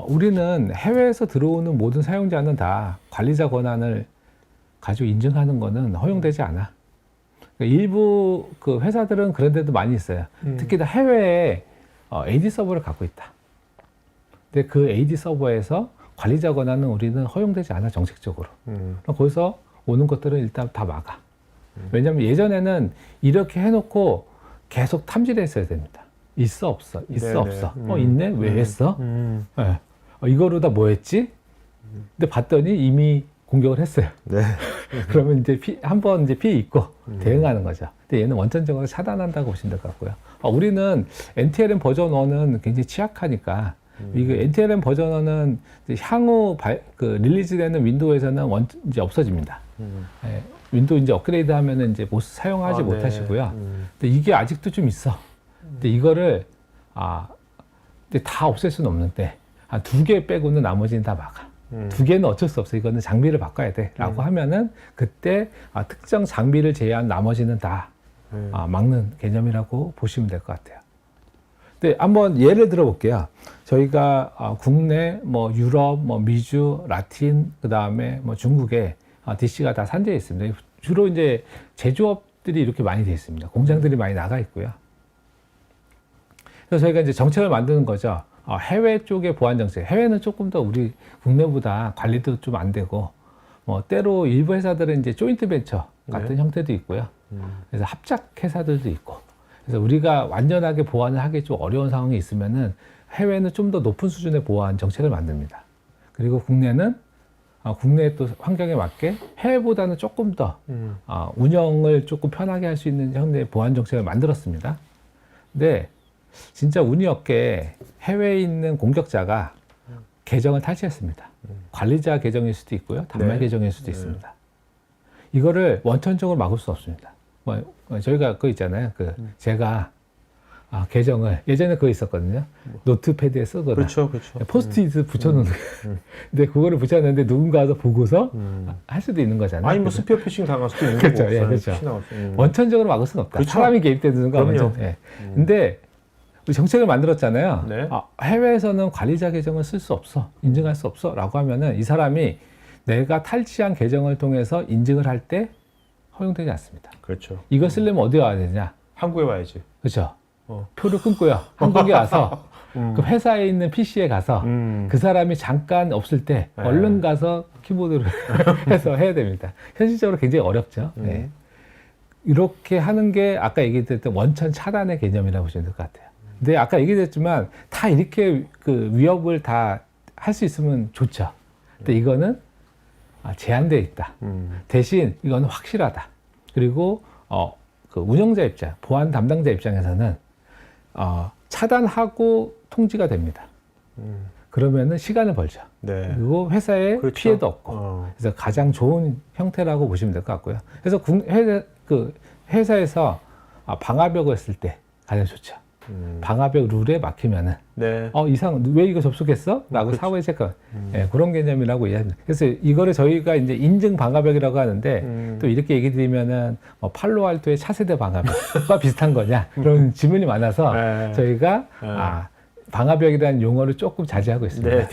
우리는 해외에서 들어오는 모든 사용자는 다 관리자 권한을 가지고 인증하는 거는 허용되지 않아. 그러니까 일부 그 회사들은 그런 데도 많이 있어요. 특히 다 해외에 AD 서버를 갖고 있다. 근데 그 AD 서버에서 관리자 권한은 우리는 허용되지 않아, 정책적으로. 그럼 거기서 오는 것들은 일단 다 막아. 왜냐하면 예전에는 이렇게 해놓고 계속 탐지했어야 됩니다. 있어 없어, 있어 네네. 없어. 있네, 왜 했어? 네. 이거로 다 뭐 했지? 근데 봤더니 이미 공격을 했어요. 네. 그러면 이제 한번 이제 피해 입고 대응하는 거죠. 근데 얘는 원천적으로 차단한다고 보시면 될 것 같고요. 우리는 NTLM 버전 1은 굉장히 취약하니까 이거 NTLM 버전 1은 향후 릴리즈되는 윈도우에서는 이제 없어집니다. 예, 윈도우 이제 업그레이드 하면은 이제 못 사용하지 네. 못하시고요. 근데 이게 아직도 좀 있어. 근데 이거를 근데 다 없앨 수는 없는데 한 2개 빼고는 나머지는 다 막아. 2개는 어쩔 수 없어. 이거는 장비를 바꿔야 돼. 라고 하면은 그때 특정 장비를 제외한 나머지는 다 막는 개념이라고 보시면 될 것 같아요. 근데 한번 예를 들어 볼게요. 저희가 국내, 뭐 유럽, 뭐 미주, 라틴, 그 다음에 뭐 중국에 DC가 다 산재해 있습니다. 주로 이제 제조업들이 이렇게 많이 되어 있습니다. 공장들이 많이 나가 있고요. 그래서 저희가 이제 정책을 만드는 거죠. 해외 쪽의 보안 정책. 해외는 조금 더 우리 국내보다 관리도 좀 안 되고, 뭐 때로 일부 회사들은 이제 조인트 벤처 같은 형태도 있고요. 그래서 합작 회사들도 있고. 그래서 우리가 완전하게 보안을 하기 좀 어려운 상황이 있으면은 해외는 좀 더 높은 수준의 보안 정책을 만듭니다. 그리고 국내는 국내의 또 환경에 맞게 해외보다는 조금 더 운영을 조금 편하게 할 수 있는 형태의 보안 정책을 만들었습니다. 근데 진짜 운이 없게 해외에 있는 공격자가 계정을 탈취했습니다. 관리자 계정일 수도 있고요. 단말 계정일 수도 있습니다. 이거를 원천적으로 막을 수 없습니다. 저희가 그거 있잖아요. 제가 계정을 예전에 그거 있었거든요. 노트패드에 쓰거나 그렇죠, 그렇죠. 포스트잇 붙여놓는 거예요. 근데 그거를 붙였는데 누군가 와서 보고서 할 수도 있는 거잖아요. 아니 뭐 스피어 피싱 당할 수도 있는 그렇죠, 거고. 예, 그렇죠. 피싱 당할 수 있는 거고. 원천적으로 막을 수는 없다. 그렇죠. 사람이 개입되는 순간 그럼요. 완전. 예. 근데 우리 정책을 만들었잖아요. 네. 해외에서는 관리자 계정을 쓸 수 없어, 인증할 수 없어라고 하면은 이 사람이 내가 탈취한 계정을 통해서 인증을 할 때 허용되지 않습니다. 그렇죠. 이거 쓰려면 어디 와야 되냐? 한국에 와야지. 그렇죠. 표를 끊고요. 한국에 와서 그 회사에 있는 PC에 가서 그 사람이 잠깐 없을 때 얼른 가서 키보드를 해서 해야 됩니다. 현실적으로 굉장히 어렵죠. 네. 이렇게 하는 게 아까 얘기했던 원천 차단의 개념이라고 보시면 될 것 같아요. 근데 아까 얘기했지만 다 이렇게 그 위협을 다 할 수 있으면 좋죠. 근데 이거는 제한되어 있다. 대신 이거는 확실하다. 그리고 그 운영자 입장, 보안 담당자 입장에서는 차단하고 통지가 됩니다. 그러면은 시간을 벌죠. 네. 그리고 회사에 그렇죠. 피해도 없고. 그래서 가장 좋은 형태라고 보시면 될 것 같고요. 그래서 회사에서 방화벽을 했을 때 가장 좋죠. 방화벽 룰에 막히면은 네. 왜 이거 접속했어? 라고 그렇죠. 사후에 체크. 예, 그런 개념이라고 이해합니다. 그래서 이거를 저희가 이제 인증 방화벽이라고 하는데 또 이렇게 얘기 드리면은 팔로알토의 차세대 방화벽과 비슷한 거냐? 그런 질문이 많아서 네. 저희가 방화벽이라는 용어를 조금 자제하고 있습니다. 네.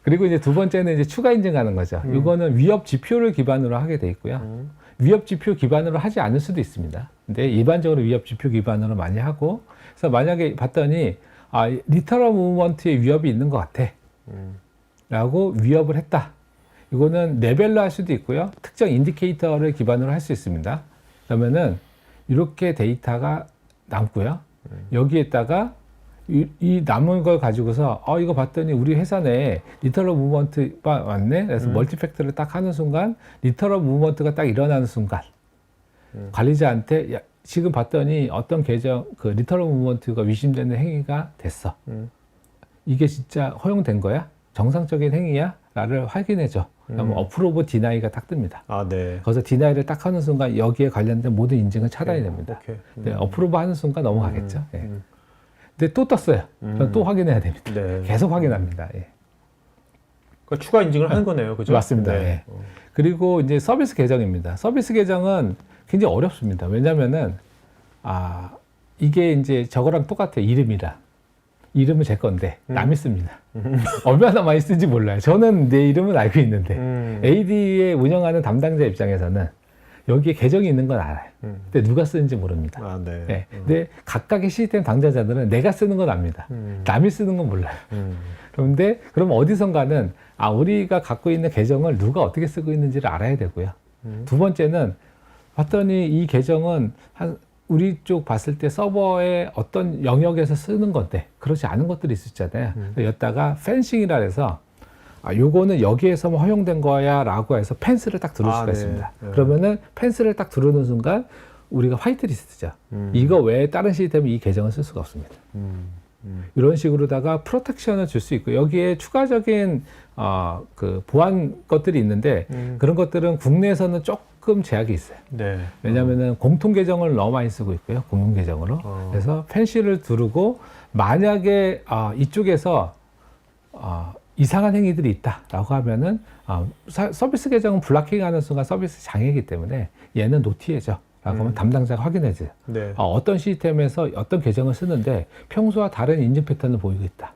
그리고 이제 두 번째는 이제 추가 인증하는 거죠. 이거는 위협 지표를 기반으로 하게 돼 있고요. 위협 지표 기반으로 하지 않을 수도 있습니다. 근데 일반적으로 위협 지표 기반으로 많이 하고, 그래서 만약에 봤더니 리터럴 무브먼트에 위협이 있는 것 같아 라고 위협을 했다. 이거는 레벨로 할 수도 있고요. 특정 인디케이터를 기반으로 할 수 있습니다. 그러면은 이렇게 데이터가 남고요. 여기에다가 이 남은 걸 가지고서 이거 봤더니 우리 회사 내에 리터럴 무브먼트가 왔네. 그래서 멀티팩터를 딱 하는 순간 리터럴 무브먼트가 딱 일어나는 순간 관리자한테 지금 봤더니 어떤 계정 그 리터럴 무브먼트가 위심되는 행위가 됐어. 이게 진짜 허용된 거야? 정상적인 행위야? 라를 확인해줘. 그러면 어프로브 디나이가 딱 뜹니다. 네. 거기서 디나이를 딱 하는 순간 여기에 관련된 모든 인증은 차단이 됩니다. 오케이. 네, 어프로브 하는 순간 넘어가겠죠. 예. 근데 또 떴어요. 그럼 또 확인해야 됩니다. 네. 계속 확인합니다. 예. 그러니까 추가 인증을 하는 거네요. 그죠? 맞습니다. 네. 예. 그리고 이제 서비스 계정입니다. 서비스 계정은 굉장히 어렵습니다. 왜냐면은, 이게 이제 저거랑 똑같아요. 이름은 제 건데, 남이 씁니다. 얼마나 많이 쓰는지 몰라요. 저는 내 이름은 알고 있는데, AD에 운영하는 담당자 입장에서는 여기에 계정이 있는 건 알아요. 근데 누가 쓰는지 모릅니다. 아, 네. 네. 근데 각각의 시스템 당사자들은 내가 쓰는 건 압니다. 남이 쓰는 건 몰라요. 그런데 그럼 어디선가는 우리가 갖고 있는 계정을 누가 어떻게 쓰고 있는지를 알아야 되고요. 두 번째는 봤더니 이 계정은 우리 쪽 봤을 때 서버의 어떤 영역에서 쓰는 건데 그렇지 않은 것들이 있었잖아요. 여기다가 펜싱이라 해서 요거는 여기에서만 허용된 거야 라고 해서 펜스를 딱 들을 수가 네. 있습니다. 그러면은 펜스를 딱 들어오는 순간 우리가 화이트리스트죠. 이거 외에 다른 시스템이 이 계정을 쓸 수가 없습니다. 이런 식으로다가 프로텍션을 줄 수 있고 여기에 추가적인 그 보안 것들이 있는데 그런 것들은 국내에서는 조금 제약이 있어요. 네. 왜냐하면은 공통 계정을 너무 많이 쓰고 있고요, 공용 계정으로. 그래서 펜시를 두르고 만약에 이쪽에서 이상한 행위들이 있다라고 하면은 서비스 계정은 블락킹하는 순간 서비스 장애이기 때문에 얘는 노티해져. 라고 하면 담당자가 확인해줘요. 네. 어떤 시스템에서 어떤 계정을 쓰는데 평소와 다른 인증 패턴을 보이고 있다.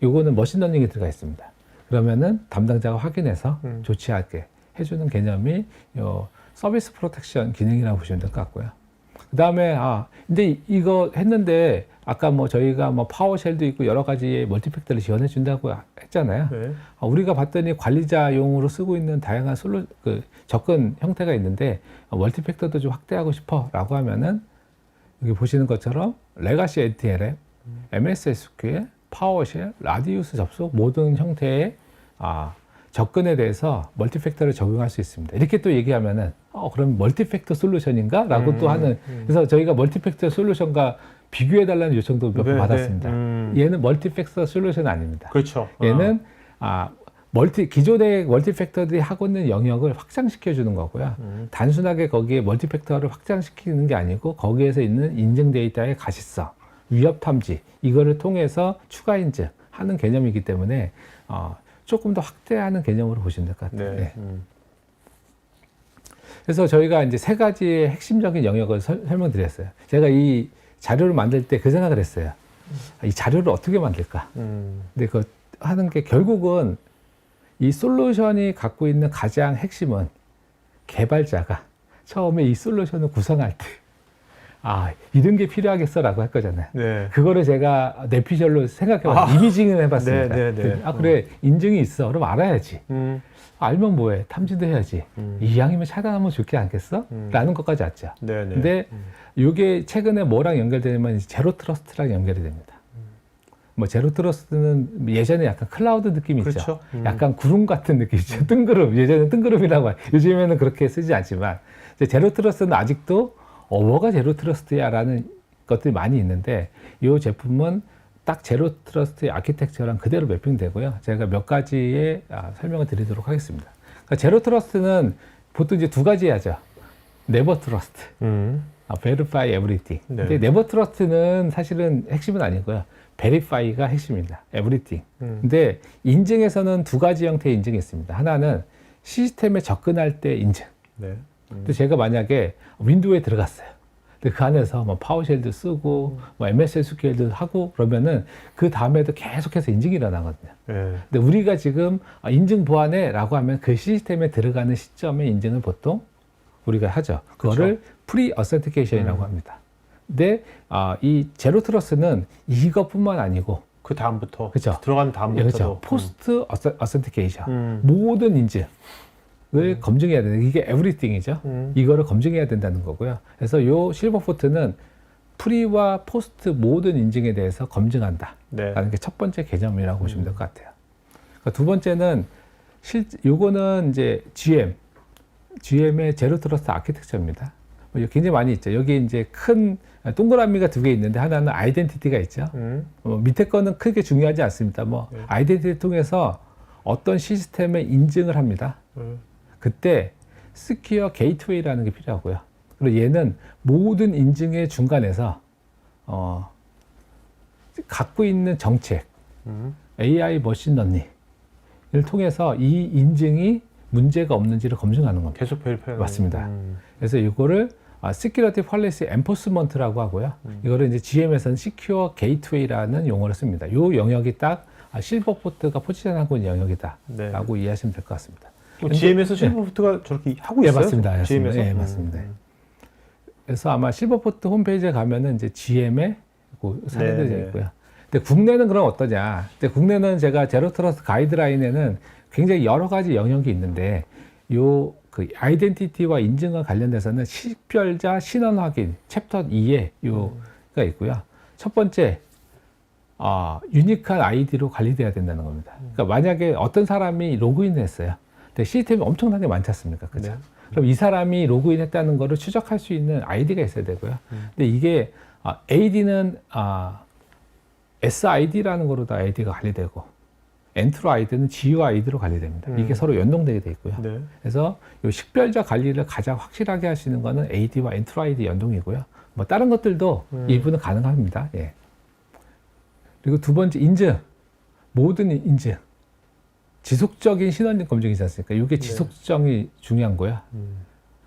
이거는 머신러닝이 들어가 있습니다. 그러면은 담당자가 확인해서 조치하게 해주는 개념이 요 서비스 프로텍션 기능이라고 보시면 될 것 같고요. 그 다음에 근데 이거 했는데 아까 뭐 저희가 뭐 파워쉘도 있고 여러 가지의 멀티팩터를 지원해 준다고 했잖아요. 네. 우리가 봤더니 관리자용으로 쓰고 있는 다양한 접근 형태가 있는데 멀티팩터도 좀 확대하고 싶어라고 하면은 여기 보시는 것처럼 레가시 NTLM, MS SQL, 파워쉘, 라디우스 접속 모든 형태의 접근에 대해서 멀티팩터를 적용할 수 있습니다. 이렇게 또 얘기하면은 그럼 멀티팩터 솔루션인가? 라고 또 하는 그래서 저희가 멀티팩터 솔루션과 비교해달라는 요청도 몇 번 받았습니다. 얘는 멀티팩터 솔루션 아닙니다. 그렇죠. 얘는 기존의 멀티팩터들이 하고 있는 영역을 확장시켜 주는 거고요. 단순하게 거기에 멀티팩터를 확장시키는 게 아니고 거기에서 있는 인증 데이터의 가시성, 위협 탐지 이거를 통해서 추가 인증하는 개념이기 때문에 조금 더 확대하는 개념으로 보시면 될 것 같아요. 네. 네. 그래서 저희가 이제 세 가지의 핵심적인 영역을 설명드렸어요. 제가 이 자료를 만들 때 그 생각을 했어요. 이 자료를 어떻게 만들까? 근데 그 하는 게 결국은 이 솔루션이 갖고 있는 가장 핵심은 개발자가 처음에 이 솔루션을 구성할 때 이런 게 필요하겠어라고 할 거잖아요. 네. 그거를 제가 뇌피셜로 생각해봤어요. 이미징을 해봤습니다. 네. 그래, 인증이 있어. 그럼 알아야지. 알면 뭐해? 탐지도 해야지. 이왕이면 차단하면 좋지 않겠어? 라는 것까지 왔죠. 네. 근데 이게 최근에 뭐랑 연결되냐면 제로 트러스트랑 연결이 됩니다. 뭐 제로 트러스트는 예전에 약간 클라우드 느낌이 있죠. 그렇죠. 약간 구름 같은 느낌이죠. 뜬구름. 예전에 뜬구름이라고 요즘에는 그렇게 쓰지 않지만 제로 트러스트는 아직도 뭐가 제로 트러스트야 라는 것들이 많이 있는데 이 제품은 딱 제로 트러스트의 아키텍처랑 그대로 매핑되고요. 제가 몇 가지의 설명을 드리도록 하겠습니다. 그러니까 제로 트러스트는 보통 이제 두 가지 하죠. 네버 트러스트, verify everything. 네. 근데 네버 트러스트는 사실은 핵심은 아니고요. verify가 핵심입니다. everything. 근데 인증에서는 두 가지 형태의 인증이 있습니다. 하나는 시스템에 접근할 때 인증. 네. 근데 제가 만약에 윈도우에 들어갔어요. 근데 그 안에서 뭐 파워쉘도 쓰고 뭐 MS SQL도 하고 그러면은 그 다음에도 계속해서 인증이 일어나거든요. 네. 근데 우리가 지금 인증 보안해라고 하면 그 시스템에 들어가는 시점에 인증을 보통 우리가 하죠. 그거를 프리 어센티케이션이라고 합니다. 근데 이 제로 트러스트는 이것뿐만 아니고 그 다음부터 그렇죠. 들어간 다음부터도 그렇죠. 포스트 어센티케이션 모든 인증 을 검증해야 되는 이게 에브리띵이죠. 이거를 검증해야 된다는 거고요. 그래서 요 실버포트는 프리와 포스트 모든 인증에 대해서 검증한다. 네. 라는 게 첫 번째 개념이라고 보시면 될 것 같아요. 그러니까 두 번째는 요거는 이제 GM의 제로 트러스트 아키텍처입니다. 굉장히 많이 있죠. 여기 이제 큰 동그라미가 두 개 있는데 하나는 아이덴티티가 있죠. 밑에 거는 크게 중요하지 않습니다. 아이덴티티를 통해서 어떤 시스템에 인증을 합니다. 그때 스퀘어 게이트웨이라는 게 필요하고요. 그리고 얘는 모든 인증의 중간에서 갖고 있는 정책, AI 머신러닝을 통해서 이 인증이 문제가 없는지를 검증하는 겁니다. 계속 베리파이 맞습니다. 그래서 이거를 Security Policy Enforcement라고 하고요. 이거를 이제 GM에서는 Secure Gateway라는 용어를 씁니다. 이 영역이 딱 실버포트가 포지션하고 있는 영역이다라고 이해하시면 될 것 같습니다. GM에서 실버포트가 저렇게 하고 있어요? 맞습니다. GM에서? 예, 맞습니다. 그래서 아마 실버포트 홈페이지에 가면은 이제 GM에 사례들이 네, 네. 있고요. 근데 국내는 그럼 어떠냐? 근데 국내는 제가 제로트러스트 가이드라인에는 굉장히 여러 가지 영역이 있는데 요 그 아이덴티티와 인증과 관련돼서는 식별자 신원 확인 챕터 2에 요가 있고요. 첫 번째 유니크한 아이디로 관리돼야 된다는 겁니다. 그러니까 만약에 어떤 사람이 로그인했어요. 근데 시스템이 엄청나게 많지 않습니까? 그죠? 네. 그럼 이 사람이 로그인했다는 거를 추적할 수 있는 아이디가 있어야 되고요. 근데 이게 AD는 SID라는 거로도 아이디가 관리되고 엔트로 아이디는 GU 아이디로 관리됩니다. 이게 서로 연동되게 돼 있고요. 네. 그래서 이 식별자 관리를 가장 확실하게 할 수 있는 거는 AD와 엔트로 아이디 연동이고요. 뭐 다른 것들도 일부는 가능합니다. 예. 그리고 두 번째 인증, 모든 인증, 지속적인 신원 검증이지 않습니까? 이게 지속성이 중요한 거고요.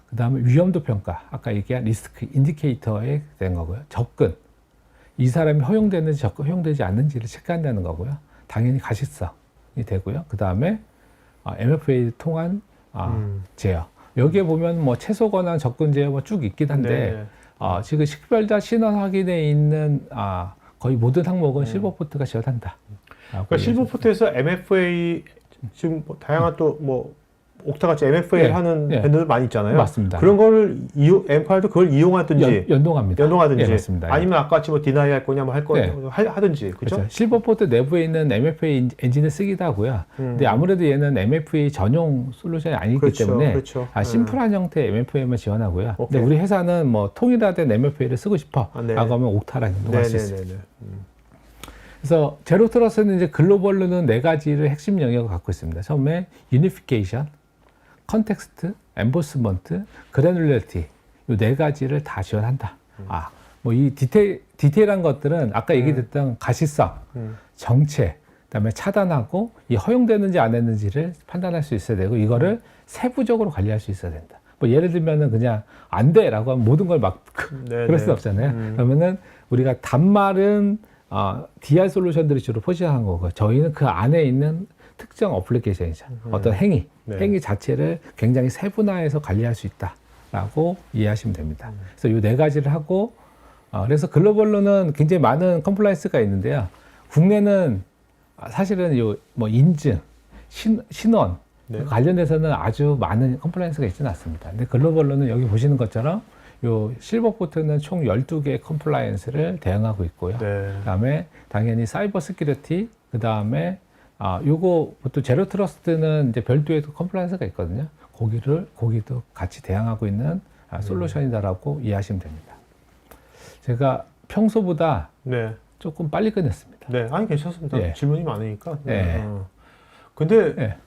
그 다음에 위험도 평가, 아까 얘기한 리스크 인디케이터에 대한 거고요. 접근, 이 사람이 허용되는지 허용되지 않는지를 체크한다는 거고요. 당연히 가시성이 되고요. 그 다음에 MFA 통한 제어. 여기에 보면 뭐 최소 권한 접근 제어 뭐 쭉 있긴 한데 지금 식별자 신원 확인에 있는 거의 모든 항목은 실버포트가 지원한다. 그러니까 실버포트에서 MFA 지금 뭐 다양한 또 뭐 옥타같이 MFA 하는 밴드들 많이 있잖아요. 맞습니다. 그런 거를 엠파일도 그걸 이용하든지 연동합니다. 연동하든지 맞습니다. 아니면 아까 같이 뭐 디나이 할 거냐 뭐 할 거 하든지 그렇죠? 그렇죠. 실버포트 내부에 있는 MFA 엔진을 쓰기도 하고요. 근데 아무래도 얘는 MFA 전용 솔루션이 아니기 때문에 심플한 형태의 MFA만 지원하고요. 근데 우리 회사는 뭐 통일화된 MFA를 쓰고 싶어 라고 하면 옥타랑 연동할 수 있습니다. 그래서 제로 트러스트는 이제 글로벌로는 네 가지를 핵심 영역을 갖고 있습니다. 처음에 유니피케이션, 컨텍스트, 엠보스먼트, 그래놀리티 이 네 가지를 다 지원한다. 뭐 이 디테일한 것들은 아까 얘기했던 가시성, 정체, 그다음에 차단하고 이 허용되는지 안 했는지를 판단할 수 있어야 되고 이거를 세부적으로 관리할 수 있어야 된다. 뭐 예를 들면은 그냥 안 돼라고 하면 모든 걸 막 그럴 수 없잖아요. 그러면은 우리가 단말은 DR 솔루션들이 주로 포지션한 거고 저희는 그 안에 있는 특정 어플리케이션이죠. 어떤 행위 자체를 굉장히 세분화해서 관리할 수 있다라고 이해하시면 됩니다. 그래서 이 네 가지를 하고 그래서 글로벌로는 굉장히 많은 컴플라이언스가 있는데요. 국내는 사실은 요 뭐 인증, 신원 관련해서는 아주 많은 컴플라이언스가 있지는 않습니다. 근데 글로벌로는 여기 보시는 것처럼 요 실버포트는 총 12개의 컴플라이언스를 대응하고 있고요. 그다음에 당연히 사이버 시큐리티, 그다음에 요거 보통 제로 트러스트는 이제 별도의 컴플라이언스가 있거든요. 거기도 같이 대응하고 있는 솔루션이다라고 이해하시면 됩니다. 제가 평소보다 조금 빨리 끝냈습니다. 네, 아니 괜찮습니다. 질문이 많으니까. 근데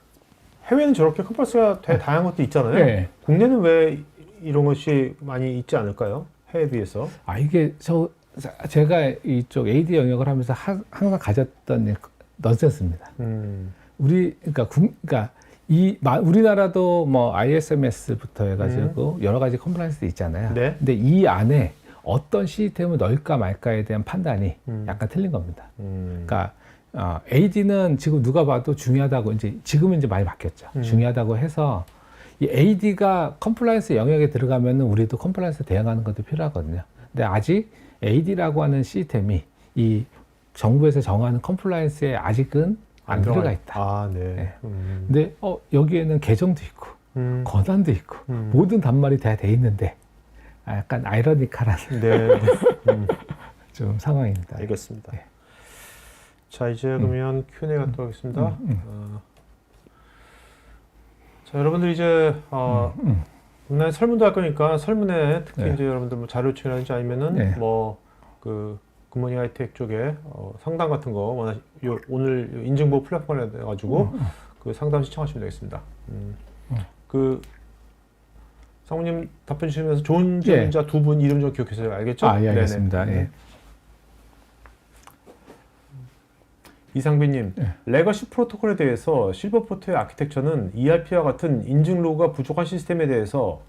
해외는 저렇게 컴플라이언스가 되게 다양한 것도 있잖아요. 국내는 왜 이런 것이 많이 있지 않을까요? 해외에 비해서. 이게 제가 이쪽 AD 영역을 하면서 항상 가졌던 넌센스입니다. 그러니까 우리나라도 뭐 ISMS부터 해가지고 여러 가지 컴플라이언스도 있잖아요. 근데 이 안에 어떤 시스템을 넣을까 말까에 대한 판단이 약간 틀린 겁니다. 그러니까 AD는 지금 누가 봐도 중요하다고 지금은 이제 많이 바뀌었죠. 중요하다고 해서 이 AD가 컴플라이언스 영역에 들어가면은 우리도 컴플라이언스 대응하는 것도 필요하거든요. 근데 아직 AD라고 하는 시스템이 이 정부에서 정하는 컴플라이언스에 아직은 안 들어가 있다. 근데 여기에는 계정도 있고 권한도 있고 모든 단말이 다 돼 있는데 약간 아이러니컬한 좀 상황입니다. 알겠습니다. 자, 이제 그러면 Q&A 갖도록 하겠습니다. 자, 여러분들 이제 오늘 설문도 할 거니까 설문에 특히 이제 여러분들 뭐 자료 요청이라든지 아니면은 뭐 그 굿모닝 하이텍 쪽에 상담 같은 거 오늘 인증보호 플랫폼에 가지고 그 상담 신청하시면 되겠습니다. 그 상무님 답변 주시면서 좋은 질문자 두 분 이름 좀 기억해주세요. 알겠죠? 예, 알겠습니다. 이상빈님, 레거시 프로토콜에 대해서 실버포트의 아키텍처는 ERP와 같은 인증 로그가 부족한 시스템에 대해서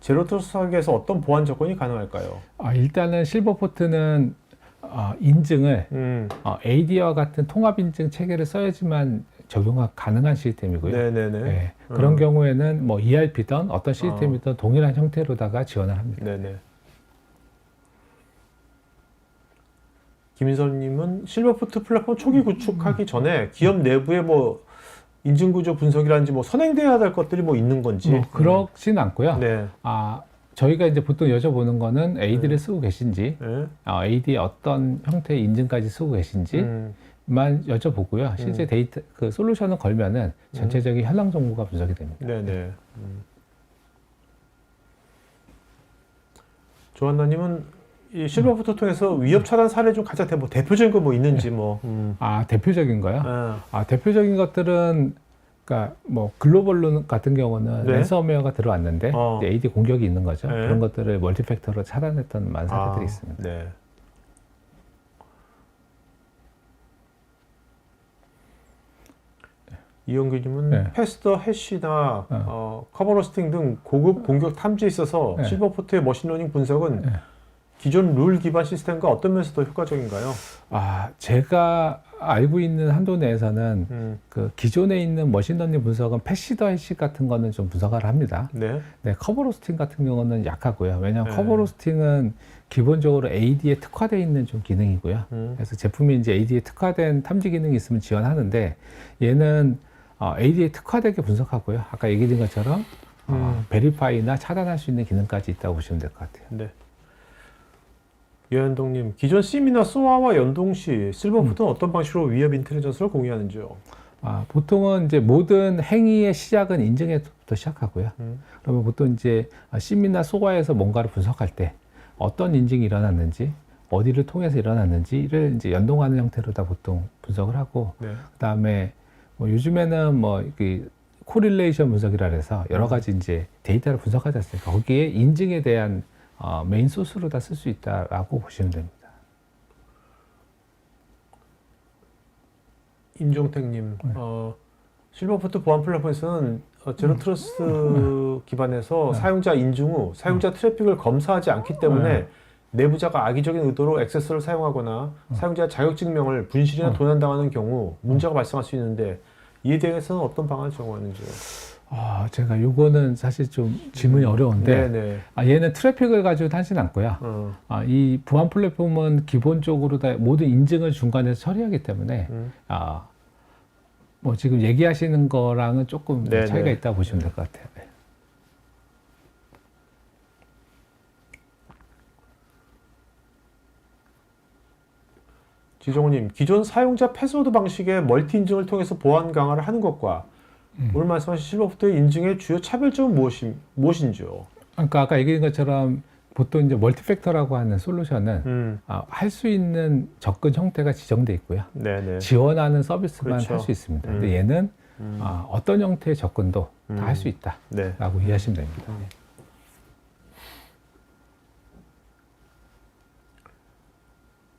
제로 트러스트 설계에서 어떤 보안 조건이 가능할까요? 일단은 실버포트는 인증을 AD와 같은 통합 인증 체계를 써야지만 적용 가능한 시스템이고요. 네네네. 예, 그런 경우에는 뭐 ERP든 어떤 시스템이든 동일한 형태로다가 지원을 합니다. 네네. 김인선님은 실버포트 플랫폼 초기 구축하기 전에 기업 내부에 뭐 인증구조 분석이라든지 뭐 선행돼야 될 것들이 뭐 있는 건지. 뭐 그렇진 않고요. 네. 저희가 이제 보통 여쭤보는 거는 AD를 쓰고 계신지, 네. AD의 어떤 형태의 인증까지 쓰고 계신지만 여쭤보고요. 실제 데이터, 그 솔루션을 걸면은 전체적인 현황 정보가 분석이 됩니다. 네네. 조한나님은 이 실버포트 통해서 위협 차단 사례 중 가장 대표적인 거 뭐 있는지 뭐. 대표적인 거요? 대표적인 것들은, 그러니까 뭐 글로벌 같은 경우는 네. 랜섬웨어가 들어왔는데 이제 AD 공격이 있는 거죠. 네. 그런 것들을 멀티팩터로 차단했던 많은 사례들이 있습니다. 네. 이영규님은 네. 패스더 해시나 커버로스팅 등 고급 공격 탐지에 있어서 네. 실버포트의 머신러닝 분석은 네. 기존 룰 기반 시스템과 어떤 면에서 더 효과적인가요? 제가 알고 있는 한도 내에서는 그 기존에 있는 머신러닝 분석은 패시더 해시 같은 거는 좀 분석을 합니다. 네. 네, 커버로스팅 같은 경우는 약하고요. 왜냐하면 네. 커버로스팅은 기본적으로 AD에 특화되어 있는 좀 기능이고요. 그래서 제품이 이제 AD에 특화된 탐지 기능이 있으면 지원하는데 얘는 AD에 특화되게 분석하고요. 아까 얘기드린 것처럼 베리파이나 차단할 수 있는 기능까지 있다고 보시면 될 것 같아요. 네. 여현동님, 기존 SIEM이나 SOA와 연동 시 실버포트는 어떤 방식으로 위협 인텔리전스를 공유하는지요? 보통은 이제 모든 행위의 시작은 인증에서부터 시작하고요. 그러면 보통 이제 SIEM이나 SOA에서 뭔가를 분석할 때 어떤 인증이 일어났는지, 어디를 통해서 일어났는지를 이제 연동하는 형태로 다 보통 분석을 하고, 네. 그다음에 뭐 요즘에는 뭐 코릴레이션 분석이라 해서 여러 가지 이제 데이터를 분석하지 않습니까? 거기에 인증에 대한 메인 소스로 다 쓸 수 있다라고 보시면 됩니다. 임종택님, 실버포트 보안 플랫폼에서는 제로 트러스트 기반에서 사용자 인증 후 사용자 트래픽을 검사하지 않기 때문에 내부자가 악의적인 의도로 액세스를 사용하거나 사용자 자격증명을 분실이나 도난당하는 경우 문제가 발생할 수 있는데 이에 대해서는 어떤 방안을 제공하는지요? 제가 요거는 사실 좀 질문이 어려운데, 네네. 얘는 트래픽을 가지고 하진 않고요. 이 보안 플랫폼은 기본적으로 다 모든 인증을 중간에서 처리하기 때문에, 뭐 지금 얘기하시는 거랑은 조금 네네. 차이가 있다고 보시면 될 것 같아요. 네. 지정우님, 기존 사용자 패스워드 방식의 멀티 인증을 통해서 보안 강화를 하는 것과 오늘 말씀하신 실버포트의 인증의 주요 차별점은 무엇인지요? 그러니까 아까 얘기한 것처럼 보통 이제 멀티팩터라고 하는 솔루션은 할 수 있는 접근 형태가 지정돼 있고요. 네네. 지원하는 서비스만 그렇죠. 할 수 있습니다. 근데 얘는 어떤 형태의 접근도 다 할 수 네. 있다라고 이해하시면 됩니다.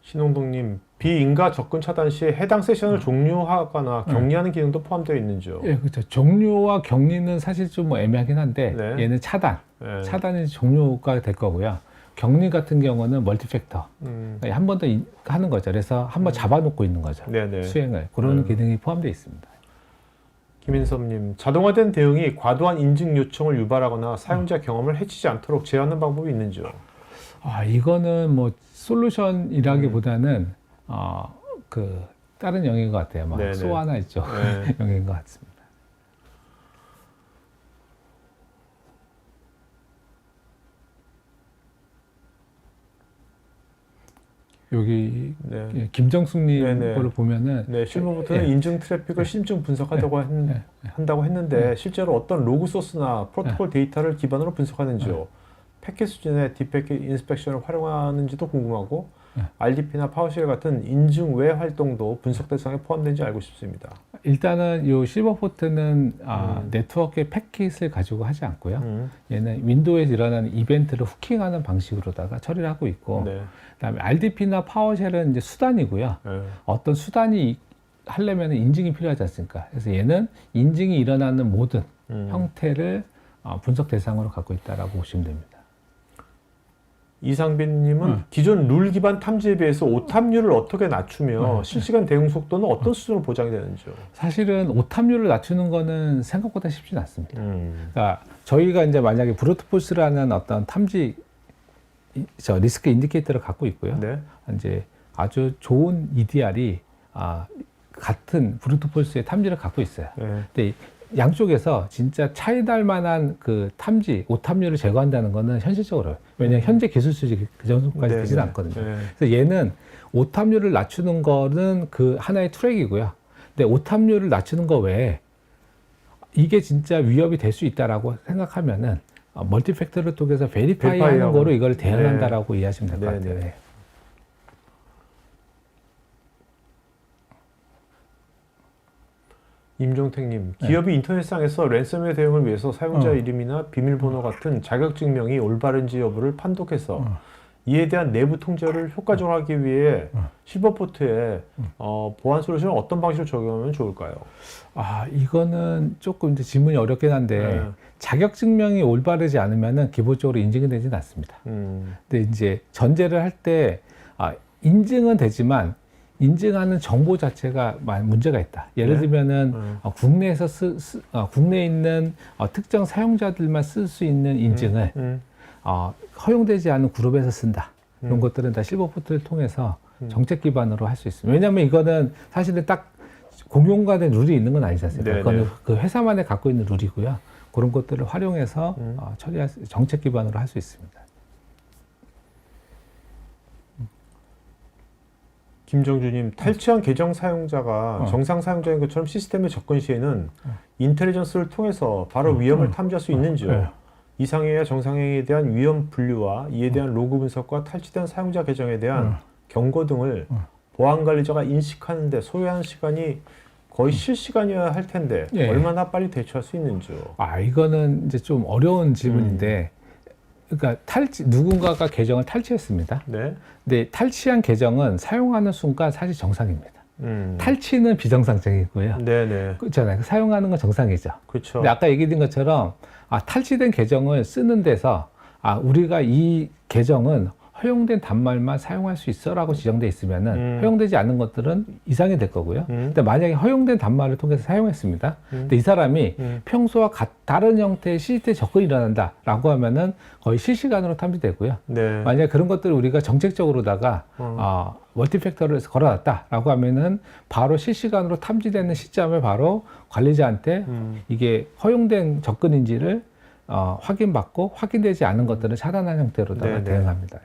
신홍동님, 비인가 접근 차단 시 해당 세션을 종료하거나 격리하는 기능도 포함되어 있는지요? 예, 그렇죠. 종료와 격리는 사실 좀 뭐 애매하긴 한데 네. 얘는 차단, 네. 차단이 종료가 될 거고요. 격리 같은 경우는 멀티팩터, 한 번 더 하는 거죠. 그래서 한 번 잡아놓고 있는 거죠. 네네. 수행을 그런 기능이 포함되어 있습니다. 김인섭님, 자동화된 대응이 과도한 인증 요청을 유발하거나 사용자 경험을 해치지 않도록 제어하는 방법이 있는지요? 이거는 뭐 솔루션이라기보다는 그 다른 영역인 것 같아요. 막 네네. 소아나 있죠. 네. 영역인 것 같습니다. 여기 네. 김정숙님 네네. 거를 보면은 네, 실버포트는 인증 트래픽을 심층 분석하다고 한다고 했는데 실제로 어떤 로그 소스나 프로토콜 데이터를 기반으로 분석하는지요? 패킷 수준의 딥패킷 인스펙션을 활용하는지도 궁금하고 RDP나 파워쉘 같은 인증 외 활동도 분석 대상에 포함된지 알고 싶습니다. 일단은 이 실버포트는 네트워크의 패킷을 가지고 하지 않고요. 얘는 윈도우에서 일어나는 이벤트를 후킹하는 방식으로다가 처리를 하고 있고, 네. 그다음에 RDP나 파워쉘은 이제 수단이고요. 네. 어떤 수단이 하려면 인증이 필요하지 않습니까? 그래서 얘는 인증이 일어나는 모든 형태를 분석 대상으로 갖고 있다라고 보시면 됩니다. 이상빈님은 기존 룰 기반 탐지에 비해서 오탐률을 어떻게 낮추며 네. 실시간 대응 속도는 어떤 수준으로 보장이 되는지요? 사실은 오탐률을 낮추는 거는 생각보다 쉽진 않습니다. 그러니까 저희가 이제 만약에 브루트포스라는 어떤 탐지 리스크 인디케이터를 갖고 있고요. 네. 이제 아주 좋은 EDR이 같은 브루트포스의 탐지를 갖고 있어요. 네. 근데 양쪽에서 진짜 차이 날 만한 그 탐지, 오탐률을 제거한다는 거는 현실적으로 왜냐하면 현재 기술 수준이 그 정도까지 네, 되진 네. 않거든요. 네. 그래서 얘는 오탐률을 낮추는 거는 그 하나의 트랙이고요. 근데 오탐률을 낮추는 거 외에 이게 진짜 위협이 될 수 있다라고 생각하면은 멀티팩터를 통해서 베리파이 하는 베리파이하고. 거로 이걸 대응한다라고 이해하시면 될 것 네, 같아요. 네. 네. 임종택님, 기업이 인터넷상에서 랜섬웨어 대응을 위해서 사용자 이름이나 비밀번호 같은 자격증명이 올바른지 여부를 판독해서 이에 대한 내부 통제를 효과적으로 하기 위해 실버포트에 보안 솔루션을 어떤 방식으로 적용하면 좋을까요? 이거는 조금 이제 질문이 어렵긴 한데 네. 자격 증명이 올바르지 않으면은 기본적으로 인증이 되지는 않습니다. 근데 이제 전제를 할 때 인증은 되지만 인증하는 정보 자체가 문제가 있다. 예를 네. 들면은 국내에서 국내에 있는 특정 사용자들만 쓸 수 있는 인증을 허용되지 않은 그룹에서 쓴다. 이런 것들은 다 실버포트를 통해서 정책 기반으로 할 수 있습니다. 왜냐하면 이거는 사실은 딱 공용화된 룰이 있는 건 아니지 않습니까? 네네. 그거는 그 회사만에 갖고 있는 룰이고요. 그런 것들을 활용해서 정책 기반으로 할 수 있습니다. 김정주님, 탈취한 계정 사용자가 정상 사용자인 것처럼 시스템에 접근 시에는 인텔리전스를 통해서 바로 위험을 탐지할 수 있는지요? 이상행위와 정상행위에 대한 위험 분류와 이에 대한 로그 분석과 탈취된 사용자 계정에 대한 경고 등을 보안 관리자가 인식하는데 소요하는 시간이 거의 실시간이어야 할 텐데 예. 얼마나 빨리 대처할 수 있는지요? 이거는 이제 좀 어려운 질문인데, 그러니까 누군가가 계정을 탈취했습니다. 네. 근데 탈취한 계정은 사용하는 순간 사실 정상입니다. 탈취는 비정상적이고요. 네네. 그렇잖아요. 사용하는 건 정상이죠. 그렇죠. 근데 아까 얘기드린 것처럼 탈취된 계정을 쓰는 데서 우리가 이 계정은 허용된 단말만 사용할 수 있어라고 지정돼 있으면은 허용되지 않는 것들은 이상이 될 거고요. 근데 만약에 허용된 단말을 통해서 사용했습니다. 근데 이 사람이 평소와 다른 형태의 시스템 접근이 일어난다라고 하면은 거의 실시간으로 탐지되고요. 네. 만약에 그런 것들을 우리가 정책적으로다가 멀티팩터를 걸어놨다라고 하면은 바로 실시간으로 탐지되는 시점에 바로 관리자한테 이게 허용된 접근인지를 확인받고 확인되지 않은 것들은 차단한 형태로다가 네네. 대응합니다.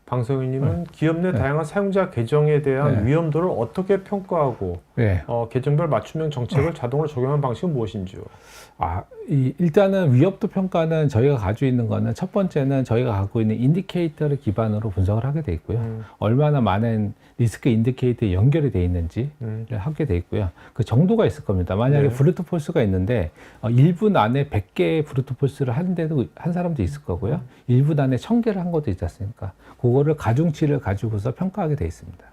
방성윤님은 기업 내 다양한 사용자 계정에 대한 위험도를 어떻게 평가하고 계정별 맞춤형 정책을 자동으로 적용하는 방식은 무엇인지요? 일단은 위협도 평가는 저희가 가지고 있는 거는 첫 번째는 저희가 갖고 있는 인디케이터를 기반으로 분석을 하게 돼 있고요. 얼마나 많은 리스크 인디케이터에 연결이 돼 있는지를 하게 돼 있고요. 그 정도가 있을 겁니다. 만약에 브루트포스가 있는데 1분 안에 100개의 브루트포스를 한 사람도 있을 거고요. 1분 안에 1000개를 한 것도 있지 않습니까? 그거를 가중치를 가지고서 평가하게 돼 있습니다.